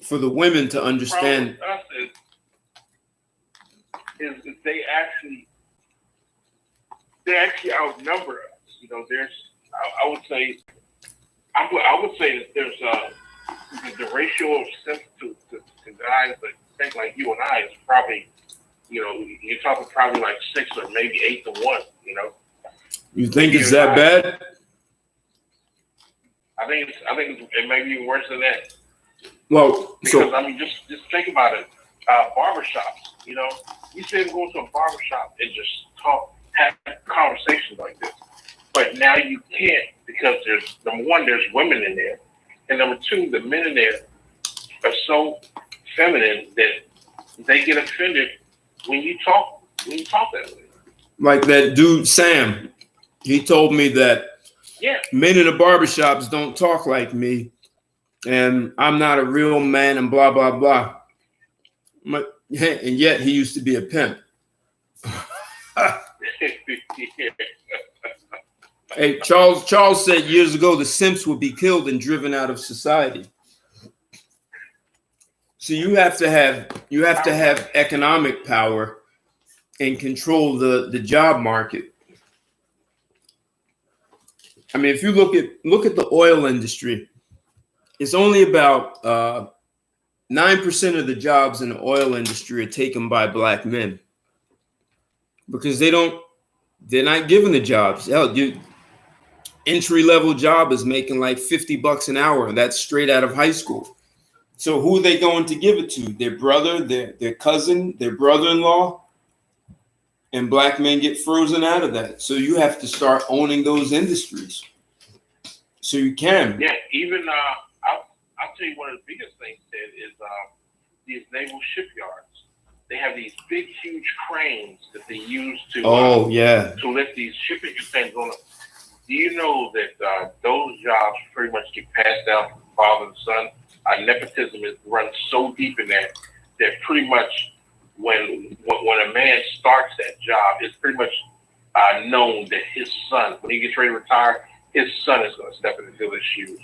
for the women to understand. The problem with us is they actually outnumber us. You know, I would say that there's the ratio of sense to guys that think like you and I is probably, you know, you're talking probably like 6 or maybe 8 to 1. You know. You think it's that bad? I think it may be even worse than that. Well, because I mean, just think about it. Barbershops, you know, you say to go to a barbershop and just have conversations like this, but now you can't because there's number one, there's women in there, and number two, the men in there are so feminine that they get offended when you talk that way. Like that dude Sam, he told me that men in the barbershops don't talk like me, and I'm not a real man, and blah blah blah. And yet he used to be a pimp. Hey, Charles said years ago the simps would be killed and driven out of society. So you have to have economic power and control the job market. I mean, if you look at the oil industry, it's only about 9% of the jobs in the oil industry are taken by black men because they're not given the jobs. Hell, entry level job is making like $50 an hour, and that's straight out of high school. So who are they going to give it to? Their brother, their cousin, their brother-in-law? And black men get frozen out of that. So you have to start owning those industries. So you can. Yeah, even I'll tell you one of the biggest things, Ted, is these naval shipyards. They have these big, huge cranes that they use to to lift these shipping containers on. Do you know that those jobs pretty much get passed down from father to son? Nepotism runs so deep in that pretty much when a man starts that job, it's pretty much known that his son, when he gets ready to retire, his son is going to step in and fill his shoes.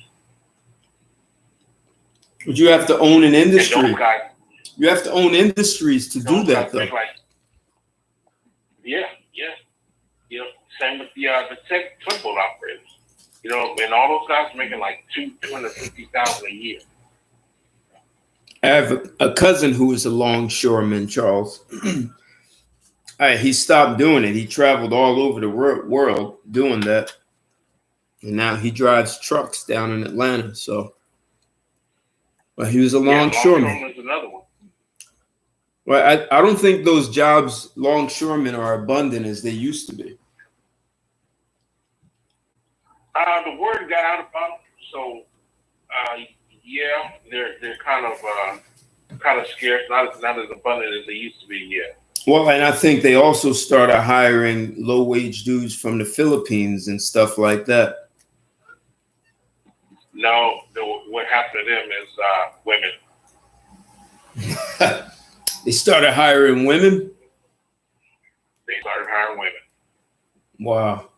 But you have to own an industry. You have to own industries to do that, though. Yeah. You know, same with the tugboat operators. You know, and all those guys are making like $250,000 a year. I have a cousin who is a longshoreman, Charles. He stopped doing it. He traveled all over the world doing that. And now he drives trucks down in Atlanta. So, but he was a longshoreman. Longshoreman is another one. Well, I don't think those jobs, longshoremen, are abundant as they used to be. The word got out about them, so yeah, they're kind of scarce, not as abundant as they used to be. Yeah. Well, and I think they also started hiring low-wage dudes from the Philippines and stuff like that. No, what happened to them is women. They started hiring women? They started hiring women. Wow.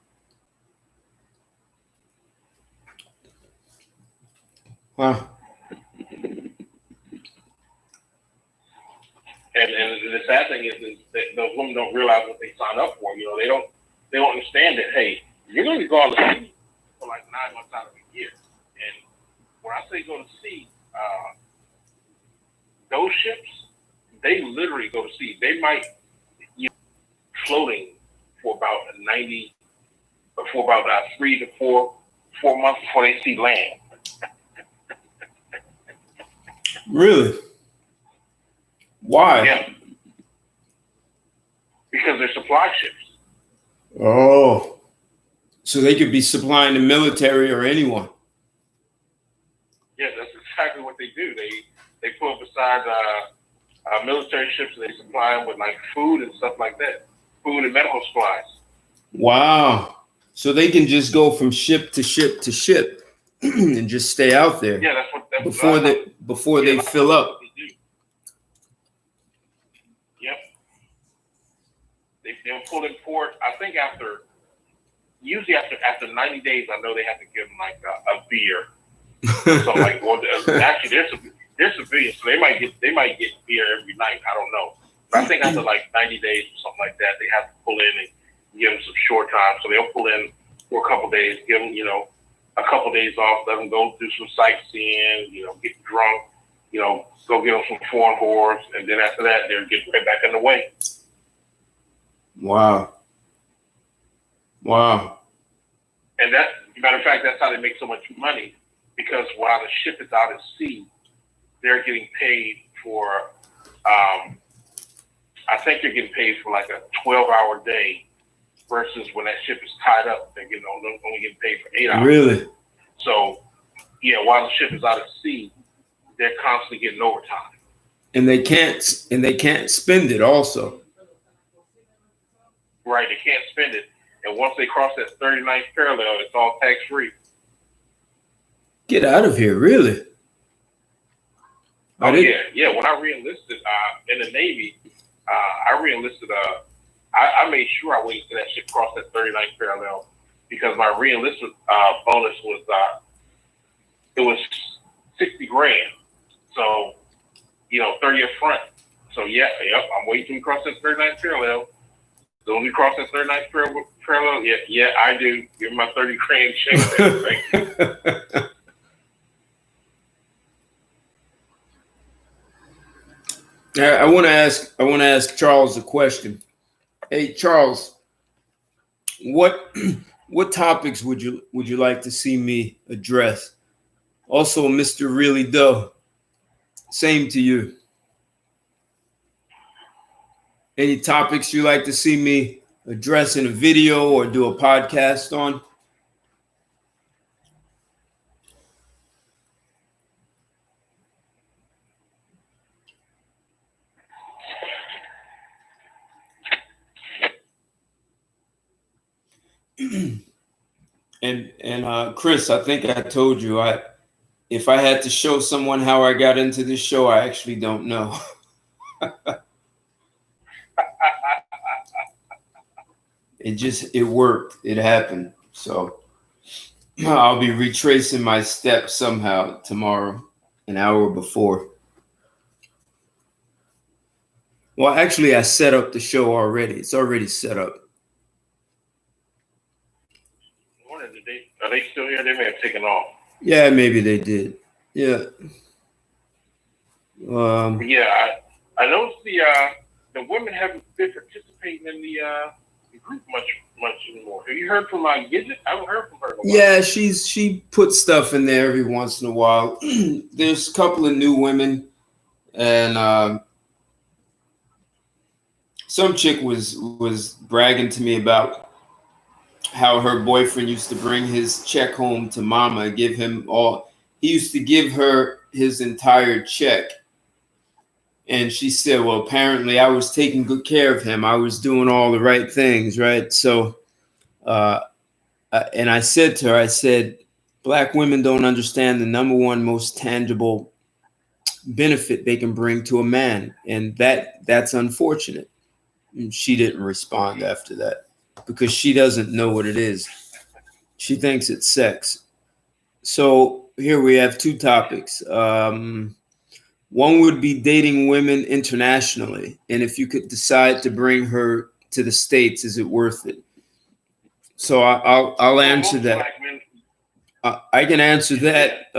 Huh. And the sad thing is that those women don't realize what they sign up for. You know, they don't understand that, hey, you're going to go on the sea for like 9 months out of the year. And when I say go to sea, those ships, they literally go to sea. They might floating for about 3 to 4 months before they see land. Really? Why? Yeah. Because they're supply ships. Oh. So they could be supplying the military or anyone. Yeah, that's exactly what they do. They put beside military ships and they supply them with like food and stuff like that. Food and medical supplies. Wow. So they can just go from ship to ship to ship and just stay out there. Yeah, that's what before they fill up. Yep. They'll pull in port. I think usually after 90 days, I know they have to give them like a beer. So like, actually, they're civilians, so they might get beer every night. I don't know, but I think after like 90 days or something like that, they have to pull in and give them some short time. So they'll pull in for a couple days, give them a couple days off, let them go do some sightseeing, get drunk, go get them some foreign whores, and then after that, they'll get right back in the way. Wow. And that's, matter of fact, that's how they make so much money, because while the ship is out at sea, they're getting paid for, I think they're getting paid for like a 12-hour day, versus when that ship is tied up, they're only getting paid for 8 hours. Really? So, yeah, while the ship is out at sea, they're constantly getting overtime. And they can't spend it also. Right, they can't spend it. And once they cross that 39th parallel, it's all tax-free. Get out of here, really? Oh, yeah. When I re-enlisted in the Navy, I re-enlisted. I made sure I waited till that ship crossed that 39th parallel, because my re-enlistment bonus was it was $60,000. So 30th front. So yep, I'm waiting to cross that 39th parallel. So when we cross that 39th parallel, yeah, I do. Give me my 30 grand check. Thank you. I want to ask Charles a question. Hey, Charles, what topics would you like to see me address? Also, Mr. Really Doe, same to you. Any topics you like to see me address in a video or do a podcast on? And Chris, I think I told you, if I had to show someone how I got into this show, I actually don't know. It worked. It happened. So I'll be retracing my steps somehow tomorrow, an hour before. Well, actually, I set up the show already. It's already set up. Are they still here? They may have taken off. Yeah, maybe they did. Yeah. Yeah, I noticed the women haven't been participating in the group much anymore. Have you heard from Gidget? I haven't heard from her in a while. Yeah, she puts stuff in there every once in a while. There's a couple of new women, and some chick was bragging to me about how her boyfriend used to bring his check home to mama, he used to give her his entire check. And she said, well, apparently I was taking good care of him. I was doing all the right things, right? So, and I said to her, Black women don't understand the number one most tangible benefit they can bring to a man. And that's unfortunate. And she didn't respond after that because she doesn't know what it is. She thinks it's sex. So here we have two topics. One would be dating women internationally. And if you could decide to bring her to the States, is it worth it? So I'll answer that. I can answer that.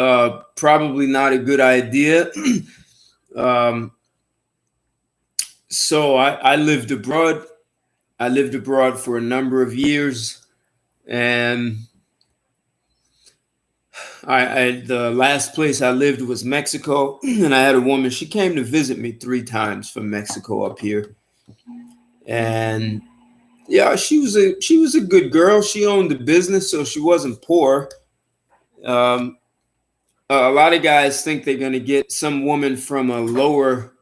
Probably not a good idea. So I lived abroad. I lived abroad for a number of years, and the last place I lived was Mexico, and I had a woman. She came to visit me 3 times from Mexico up here, and yeah, she was a good girl. She owned a business, so she wasn't poor. A lot of guys think they're going to get some woman from a lower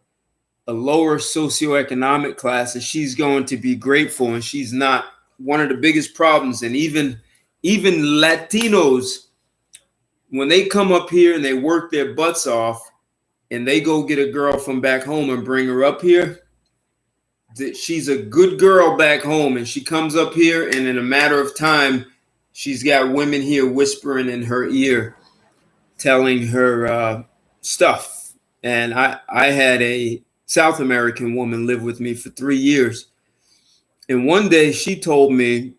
socioeconomic class, and she's going to be grateful, and she's not. One of the biggest problems, and even Latinos, when they come up here and they work their butts off and they go get a girl from back home and bring her up here, she's a good girl back home, and she comes up here, and in a matter of time, she's got women here whispering in her ear, telling her stuff. And I had a South American woman live with me for 3 years. And one day she told me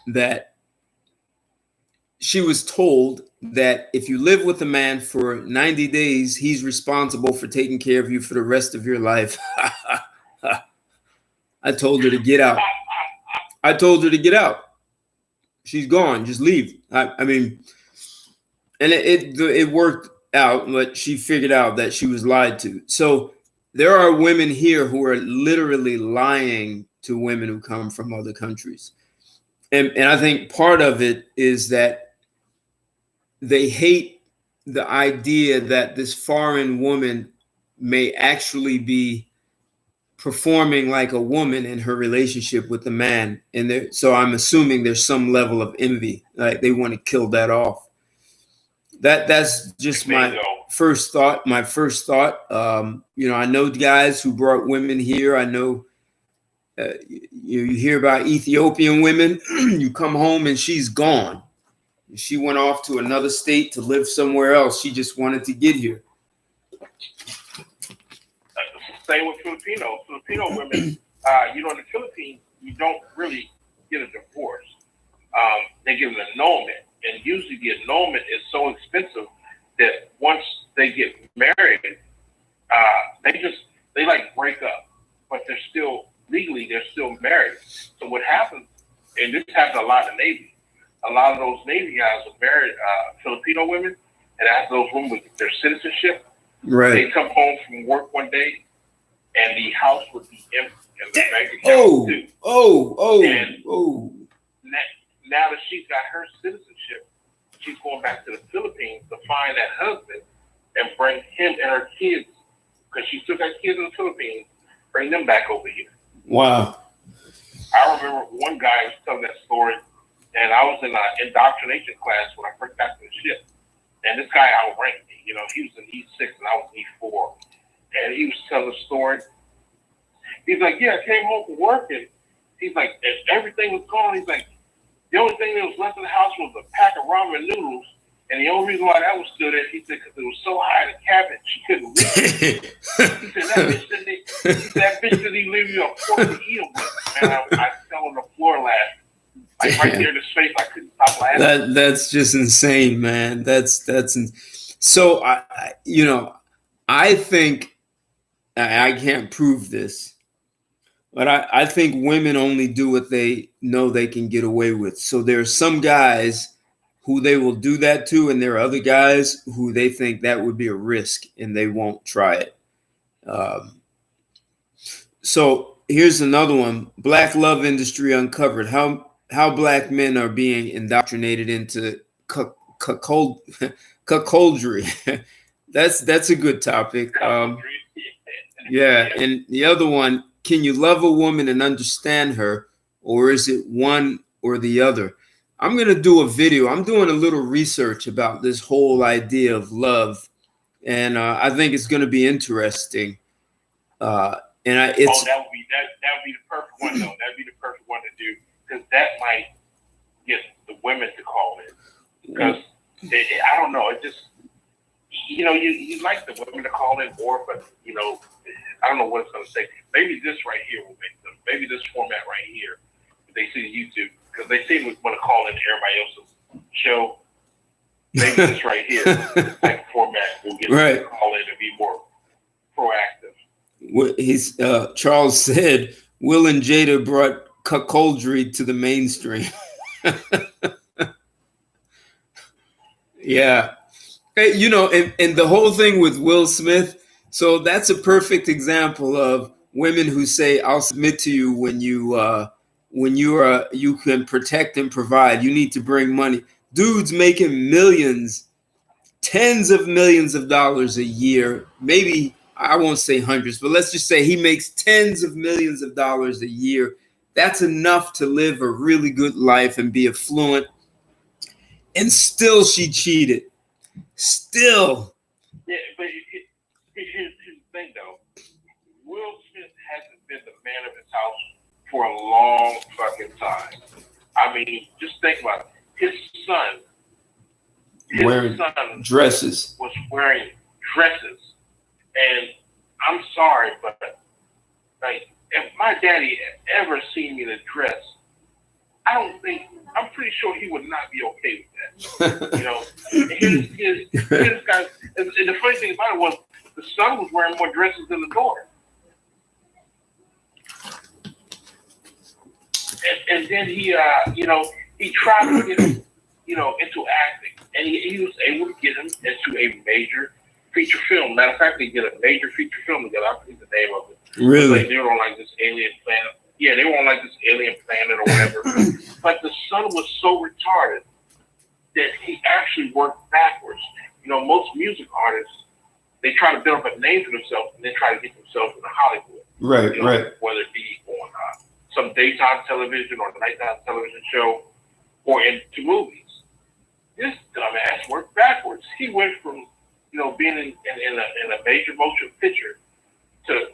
that she was told that if you live with a man for 90 days, he's responsible for taking care of you for the rest of your life. I told her to get out. She's gone. Just leave. I mean, and it worked out, but she figured out that she was lied to. So there are women here who are literally lying to women who come from other countries. And I think part of it is that they hate the idea that this foreign woman may actually be performing like a woman in her relationship with the man. And so I'm assuming there's some level of envy. Like they want to kill that off. That's just my first thought. I know guys who brought women here. I know you hear about Ethiopian women. You come home and she's gone. She went off to another state to live somewhere else. She just wanted to get here. Same with Filipino women. in the Philippines, you don't really get a divorce. They give an annulment, and usually the annulment is so expensive that once they get married, they like break up, but they're still legally married. So what happens, and this happens a lot in the Navy. A lot of those Navy guys are married Filipino women, and after those women get their citizenship, they come home from work one day, and the house would be empty, and the bank account too. Now that she's got her citizenship, she's going back to the Philippines to find that husband and bring him and her kids, because she still got kids in the Philippines, bring them back over here. Wow. I remember one guy was telling that story, and I was in an indoctrination class when I first got to the ship. And this guy outranked me. He was in E6 and I was in E4. And he was telling the story. He's like, yeah, I came home from work, and he's like, and everything was gone. He's like, the only thing that was left in the house was a pack of ramen noodles. And the only reason why that was still there, he said, because it was so high in the cabinet, she couldn't reach it. He said, that bitch didn't leave you a fork to eat them with. Man, I fell on the floor laughing. Like right there in his face, I couldn't stop laughing. That's just insane, man. So I think I can't prove this, but I think women only do what they know they can get away with. So there are some guys who they will do that to, and there are other guys who they think that would be a risk and they won't try it. So here's another one: Black Love Industry Uncovered. How Black men are being indoctrinated into cuckoldry. That's a good topic. Yeah, and the other one: can you love a woman and understand her, or is it one or the other? I'm going to do a video. I'm doing a little research about this whole idea of love, and I think it's going to be interesting. That would be the perfect one, though. That'd be the perfect one to do, because that might get the women to call in. Because I don't know, it just you like the women to call in more, but I don't know what it's going to say. Maybe this right here will make them. Maybe this format right here, if they see YouTube. Because they seem to want to call in everybody else's show. Maybe this right here, this type of format will get them to call in and be more proactive. Charles said, Will and Jada brought cuckoldry to the mainstream. Yeah. Hey, and the whole thing with Will Smith, so that's a perfect example of women who say, I'll submit to you when you can protect and provide. You need to bring money. Dudes making millions, tens of millions of dollars a year. Maybe I won't say hundreds, but let's just say he makes tens of millions of dollars a year. That's enough to live a really good life and be affluent. And still she cheated. Still. Yeah, but here's the thing, though. Will Smith hasn't been the man of his house for a long fucking time. I mean, just think about it. His son wearing dresses. Was wearing dresses. And I'm sorry, but like, if my daddy had ever seen me in a dress, I'm pretty sure he would not be okay with that. His guy, and the funny thing about it was, the son was wearing more dresses than the daughter. And then he tried to get him, into acting, and he was able to get him into a major feature film. Matter of fact, they did a major feature film together. I forget the name of it. Really? They were on like this alien planet. Yeah, they were on like this alien planet or whatever. But the son was so retarded that he actually worked backwards. Most music artists, they try to build up a name for themselves and then try to get themselves into Hollywood. Right. Whether it be on some daytime television or nighttime television show or into movies. This dumbass worked backwards. He went from, being in a major motion picture to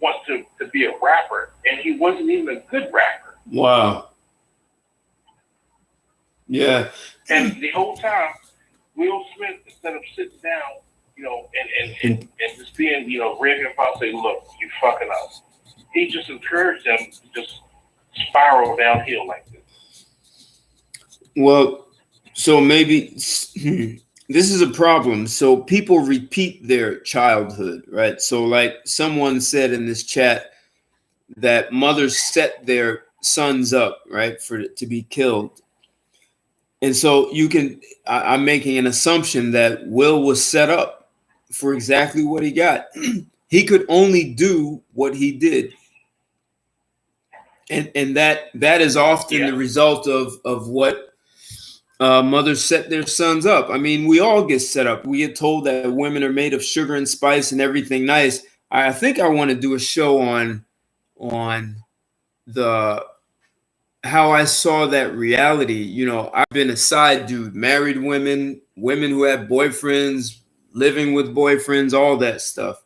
want to be a rapper, and he wasn't even a good rapper. Wow. Yeah. And the whole time, Will Smith, instead of sitting down, and just being, raving about, say, look, you fucking up. he just encouraged them to just spiral downhill like this. Well, so maybe this is a problem. So people repeat their childhood, right? So like someone said in this chat that mothers set their sons up, right, to be killed. And so I'm making an assumption that Will was set up for exactly what he got. He could only do what he did. And that is often the result of what mothers set their sons up. I mean, we all get set up. We get told that women are made of sugar and spice and everything nice. I think I want to do a show on the how I saw that reality. You know, I've been a side dude, married women who have boyfriends, living with boyfriends, all that stuff.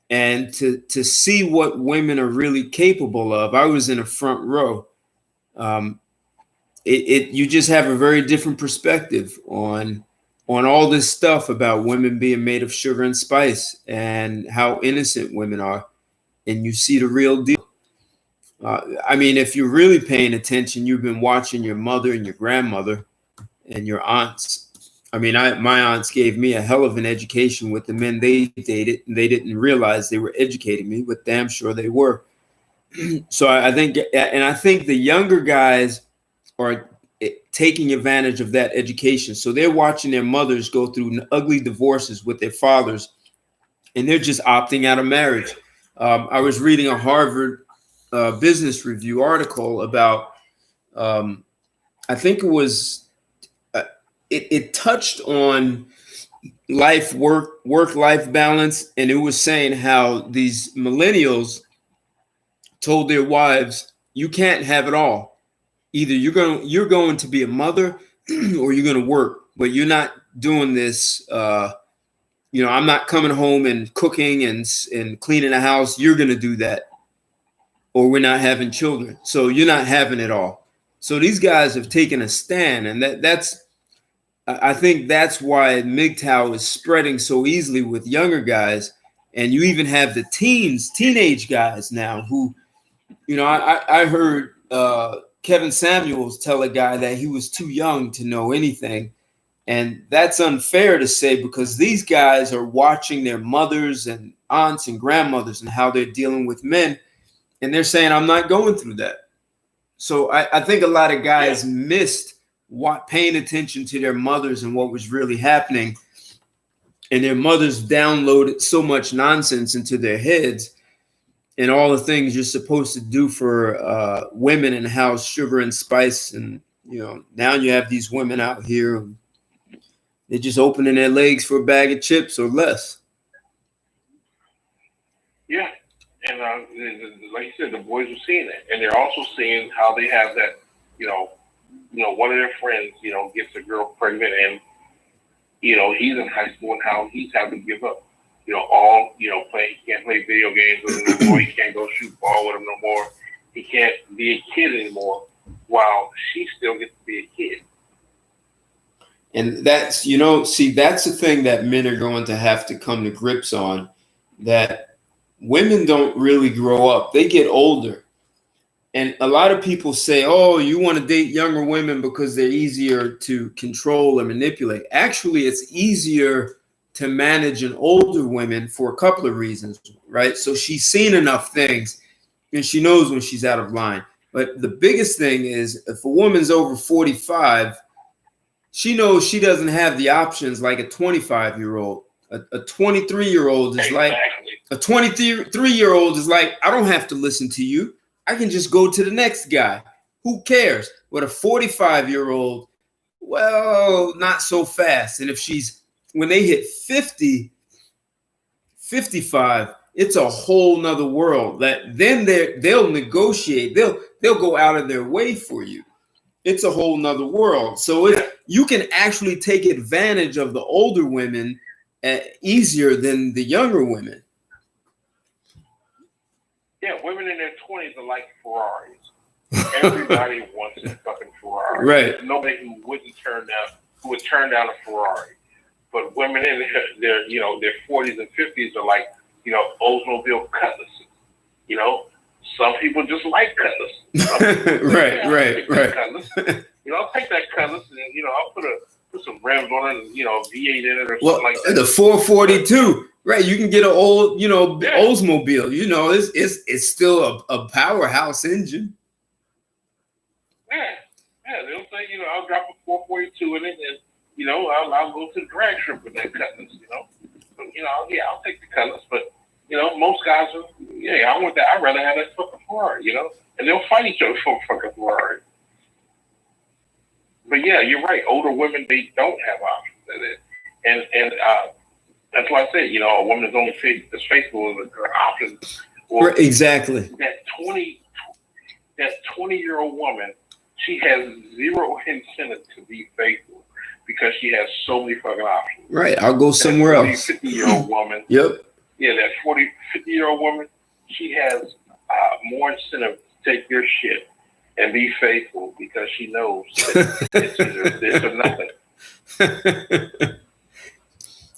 And to see what women are really capable of, I was in a front row. You just have a very different perspective on all this stuff about women being made of sugar and spice and how innocent women are, and you see the real deal. I mean, if you're really paying attention, you've been watching your mother and your grandmother and your aunts. I mean, my aunts gave me a hell of an education with the men they dated, and they didn't realize they were educating me, but damn sure they were. So I think the younger guys are taking advantage of that education. So they're watching their mothers go through ugly divorces with their fathers, and they're just opting out of marriage. I was reading a Harvard Business Review article about, I think it was, it touched on work-life balance, and it was saying how these millennials told their wives, you can't have it all. Either you're going to be a mother or you're going to work, but you're not doing this. I'm not coming home and cooking and cleaning the house. You're going to do that, or we're not having children. So you're not having it all. So these guys have taken a stand, and I think that's why MGTOW is spreading so easily with younger guys. And you even have the teenage guys now who, I heard Kevin Samuels tell a guy that he was too young to know anything. And that's unfair to say, because these guys are watching their mothers and aunts and grandmothers and how they're dealing with men. And they're saying, I'm not going through that. So I think a lot of guys missed paying attention to their mothers and what was really happening. And their mothers downloaded so much nonsense into their heads and all the things you're supposed to do for women and how sugar and spice. And, now you have these women out here, they're just opening their legs for a bag of chips or less. Yeah. And like you said, the boys are seeing it. And they're also seeing how they have that, one of their friends, gets a girl pregnant, and, he's in high school, and how he's having to give up. He can't play video games with him no more. He can't go shoot ball with him no more. He can't be a kid anymore, while she still gets to be a kid. And that's, that's the thing that men are going to have to come to grips on, that women don't really grow up. They get older. And a lot of people say, oh, you want to date younger women because they're easier to control and manipulate. Actually, it's easier to manage an older woman for a couple of reasons, right? So she's seen enough things and she knows when she's out of line. But the biggest thing is, if a woman's over 45, she knows she doesn't have the options like a 25-year-old. A 23-year-old is like, a 23-year-old is like, I don't have to listen to you. I can just go to the next guy. Who cares? But a 45-year-old, well, not so fast. And when they hit 50, 55, it's a whole nother world. That then they'll negotiate. They'll go out of their way for you. It's a whole nother world. So you can actually take advantage of the older women easier than the younger women. Yeah, women in their 20s are like Ferraris. Everybody wants a fucking Ferrari. Right. Nobody who would turn down a Ferrari. But women in their 40s and 50s are like, Oldsmobile Cutlasses. You know, some people just like cutlass. Right. Cutlass. I'll take that cutlass and I'll put some rims on it and V8 in it or something like that. The 442, right? You can get an old Oldsmobile. It's still a powerhouse engine. Yeah. They'll say I'll drop a 442 in it and I'll go to the drag strip with that cutlass. I'll take the cutlass, but most guys are, I want that. I'd rather have that fucking Ferrari, and they'll fight each other for a fucking Ferrari. But yeah, you're right. Older women, they don't have options, and that's why I said, a woman is only as faithful as her options. Well, exactly. That 20-year-old woman, she has zero incentive to be faithful because she has so many fucking options. Right. I'll go somewhere else. 50-year-old woman. Yep. Yeah, that 50-year-old woman, she has more incentive to take your shit and be faithful because she knows that it's either this or nothing.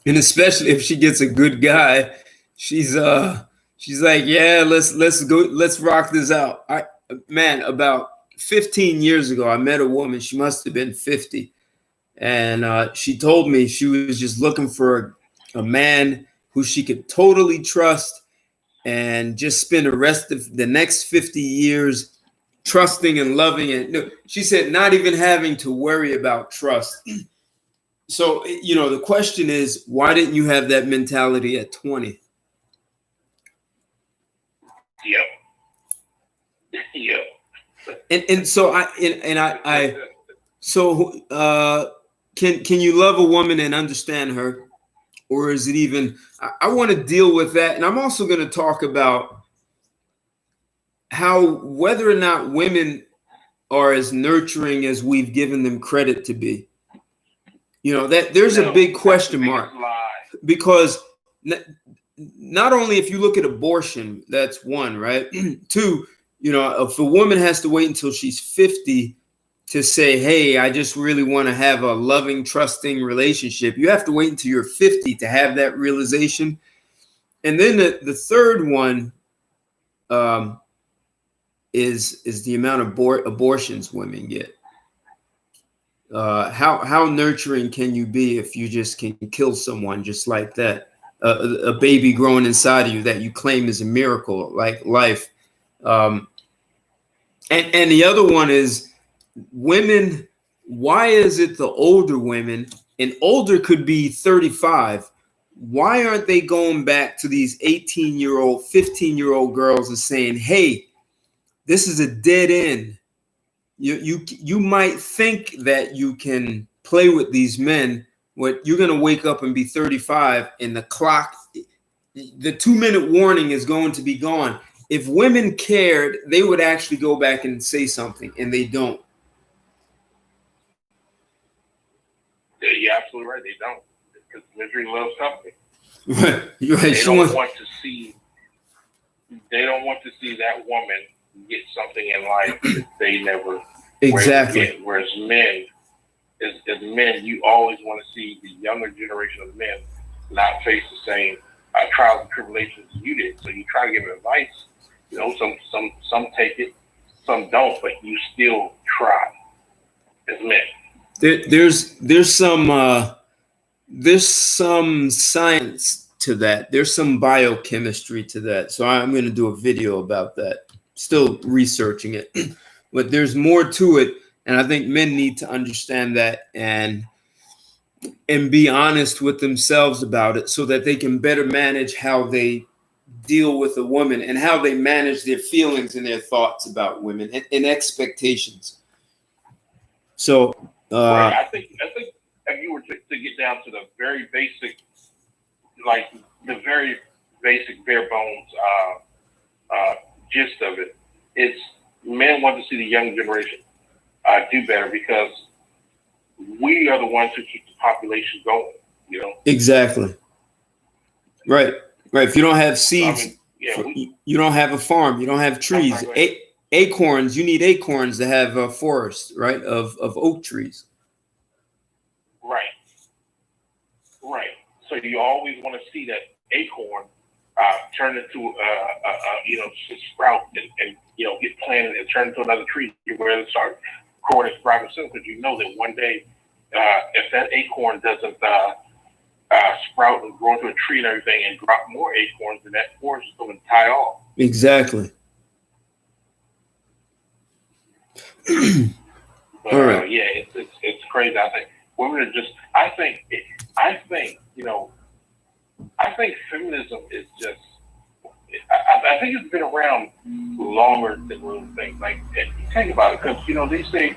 And especially if she gets a good guy, she's like, yeah, let's go, let's rock this out. About 15 years ago, I met a woman. She must have been 50, and she told me she was just looking for a man who she could totally trust and just spend the rest of the next 50 years trusting and loving. And no, she said, not even having to worry about trust. So, the question is, why didn't you have that mentality at 20? Yep. And so can you love a woman and understand her? Or is it even, I want to deal with that. And I'm also going to talk about whether or not women are as nurturing as we've given them credit to be. That there's a big question mark, because not only if you look at abortion, that's one, right? Two, if a woman has to wait until she's 50 to say, hey, I just really want to have a loving, trusting relationship, you have to wait until you're 50 to have that realization. And then the third one is the amount of abortions women get. How nurturing can you be if you just can kill someone just like that? A baby growing inside of you that you claim is a miracle, like life. And the other one is women. Why is it the older women, and older could be 35, why aren't they going back to these 18-year-old, 15-year-old girls and saying, hey, this is a dead end. You might think that you can play with these men, but you're going to wake up and be 35 and the 2-minute warning is going to be gone. If women cared, they would actually go back and say something, and they don't. Yeah, you're absolutely right. They don't, because misery loves company. Right. You're right. They don't want to see that woman get something in life that they never exactly. Whereas men, as men, you always want to see the younger generation of men not face the same trials and tribulations you did. So you try to give them advice. Some take it, some don't, but you still try as men. There's some science to that. There's some biochemistry to that. So I'm going to do a video about that. Still researching it, but there's more to it. And I think men need to understand that and be honest with themselves about it so that they can better manage how they deal with a woman and how they manage their feelings and their thoughts about women and expectations. So right. I think if you were to get down to the very basic, like the very basic bare bones gist of it, it's men want to see the young generation do better because we are the ones who keep the population going. Exactly. Right. If you don't have seeds, you don't have a farm. You don't have trees. Acorns. You need acorns to have a forest, right? Of oak trees. Right. So you always want to see that acorn turn into sprout and get planted and turn into another tree where it start growing and sprouting soon, because you know that one day if that acorn doesn't sprout and grow into a tree and everything and drop more acorns, then that forest is going to die off. Exactly. But, all right. Yeah, it's crazy. I think women are just. I think feminism is just. I think it's been around longer than we think. Like, think about it, because these things.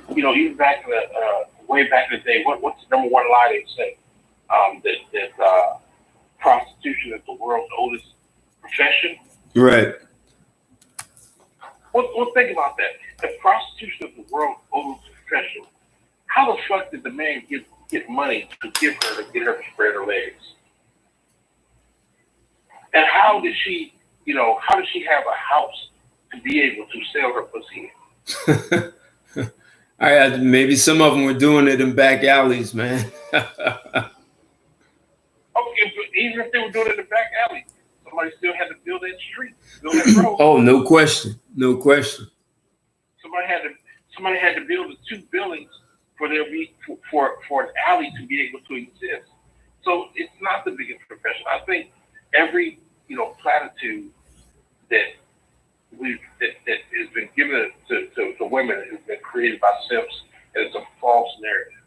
Even back in the way back in the day, what's the number one lie they say? That prostitution is the world's oldest profession. Right. Well, think about that. If prostitution is the world's oldest profession, how the fuck did the man get money to give her to get her to spread her legs? And how did she have a house to be able to sell her pussy in? Maybe some of them were doing it in back alleys, man. Okay, but even if they were doing it in the back alley, somebody still had to build that street, build that road. Oh, no question. No question. Somebody had to build the two buildings for an alley to be able to exist. So it's not the biggest profession. I think every platitude that has been given to women has been created by simps, and it's a false narrative.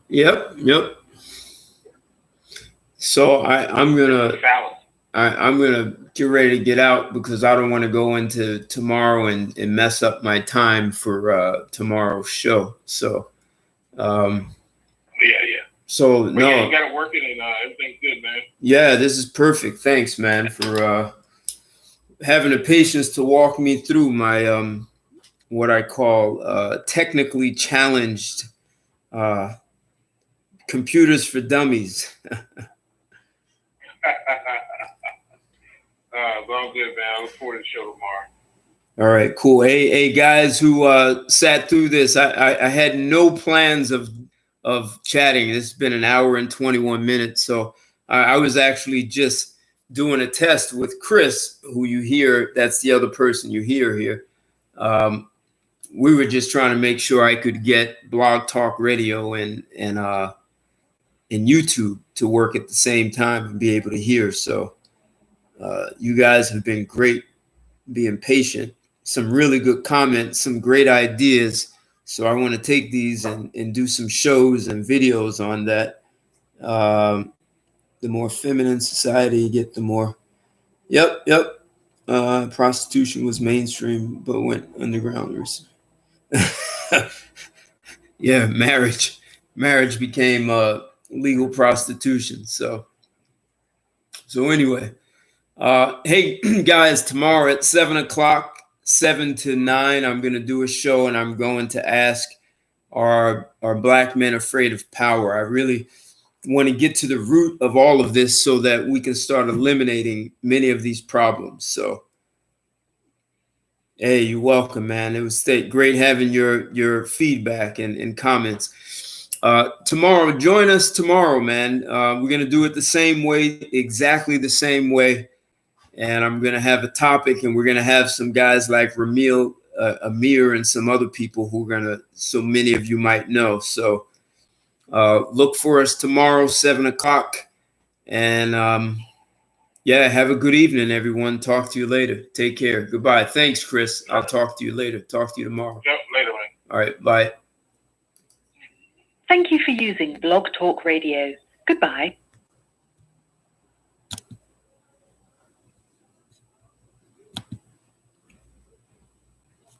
Yep. So I'm gonna get ready to get out because I don't want to go into tomorrow and mess up my time for tomorrow's show. So Yeah. So but no, yeah, you got to work it, and everything's good, man. Yeah, this is perfect. Thanks, man, for having the patience to walk me through my what I call technically challenged computers for dummies. It's all good, man. I look forward to the show tomorrow. All right, cool. Hey, guys who sat through this, I had no plans of chatting. It's been an hour and 21 minutes, so I was actually just doing a test with Chris, who you hear. That's the other person you hear here. We were just trying to make sure I could get Blog Talk Radio and YouTube to work at the same time and be able to hear. So you guys have been great, being patient. Some really good comments, some great ideas. So I want to take these and do some shows and videos on that. The more feminine society you get, the more. Yep. Prostitution was mainstream, but went underground. Yeah, marriage became legal prostitution. So anyway, hey guys, tomorrow at 7:00. 7 to 9, I'm going to do a show, and I'm going to ask, are Black men afraid of power? I really want to get to the root of all of this so that we can start eliminating many of these problems. So, hey, you're welcome, man. It was great having your feedback and comments. Tomorrow, join us tomorrow, man. We're going to do it the same way, exactly the same way. And I'm going to have a topic, and we're going to have some guys like Ramil, Amir, and some other people who are so many of you might know. So look for us tomorrow, 7:00. And have a good evening, everyone. Talk to you later. Take care. Goodbye. Thanks, Chris. I'll talk to you later. Talk to you tomorrow. Yep, later, man. All right. Bye. Thank you for using Blog Talk Radio. Goodbye.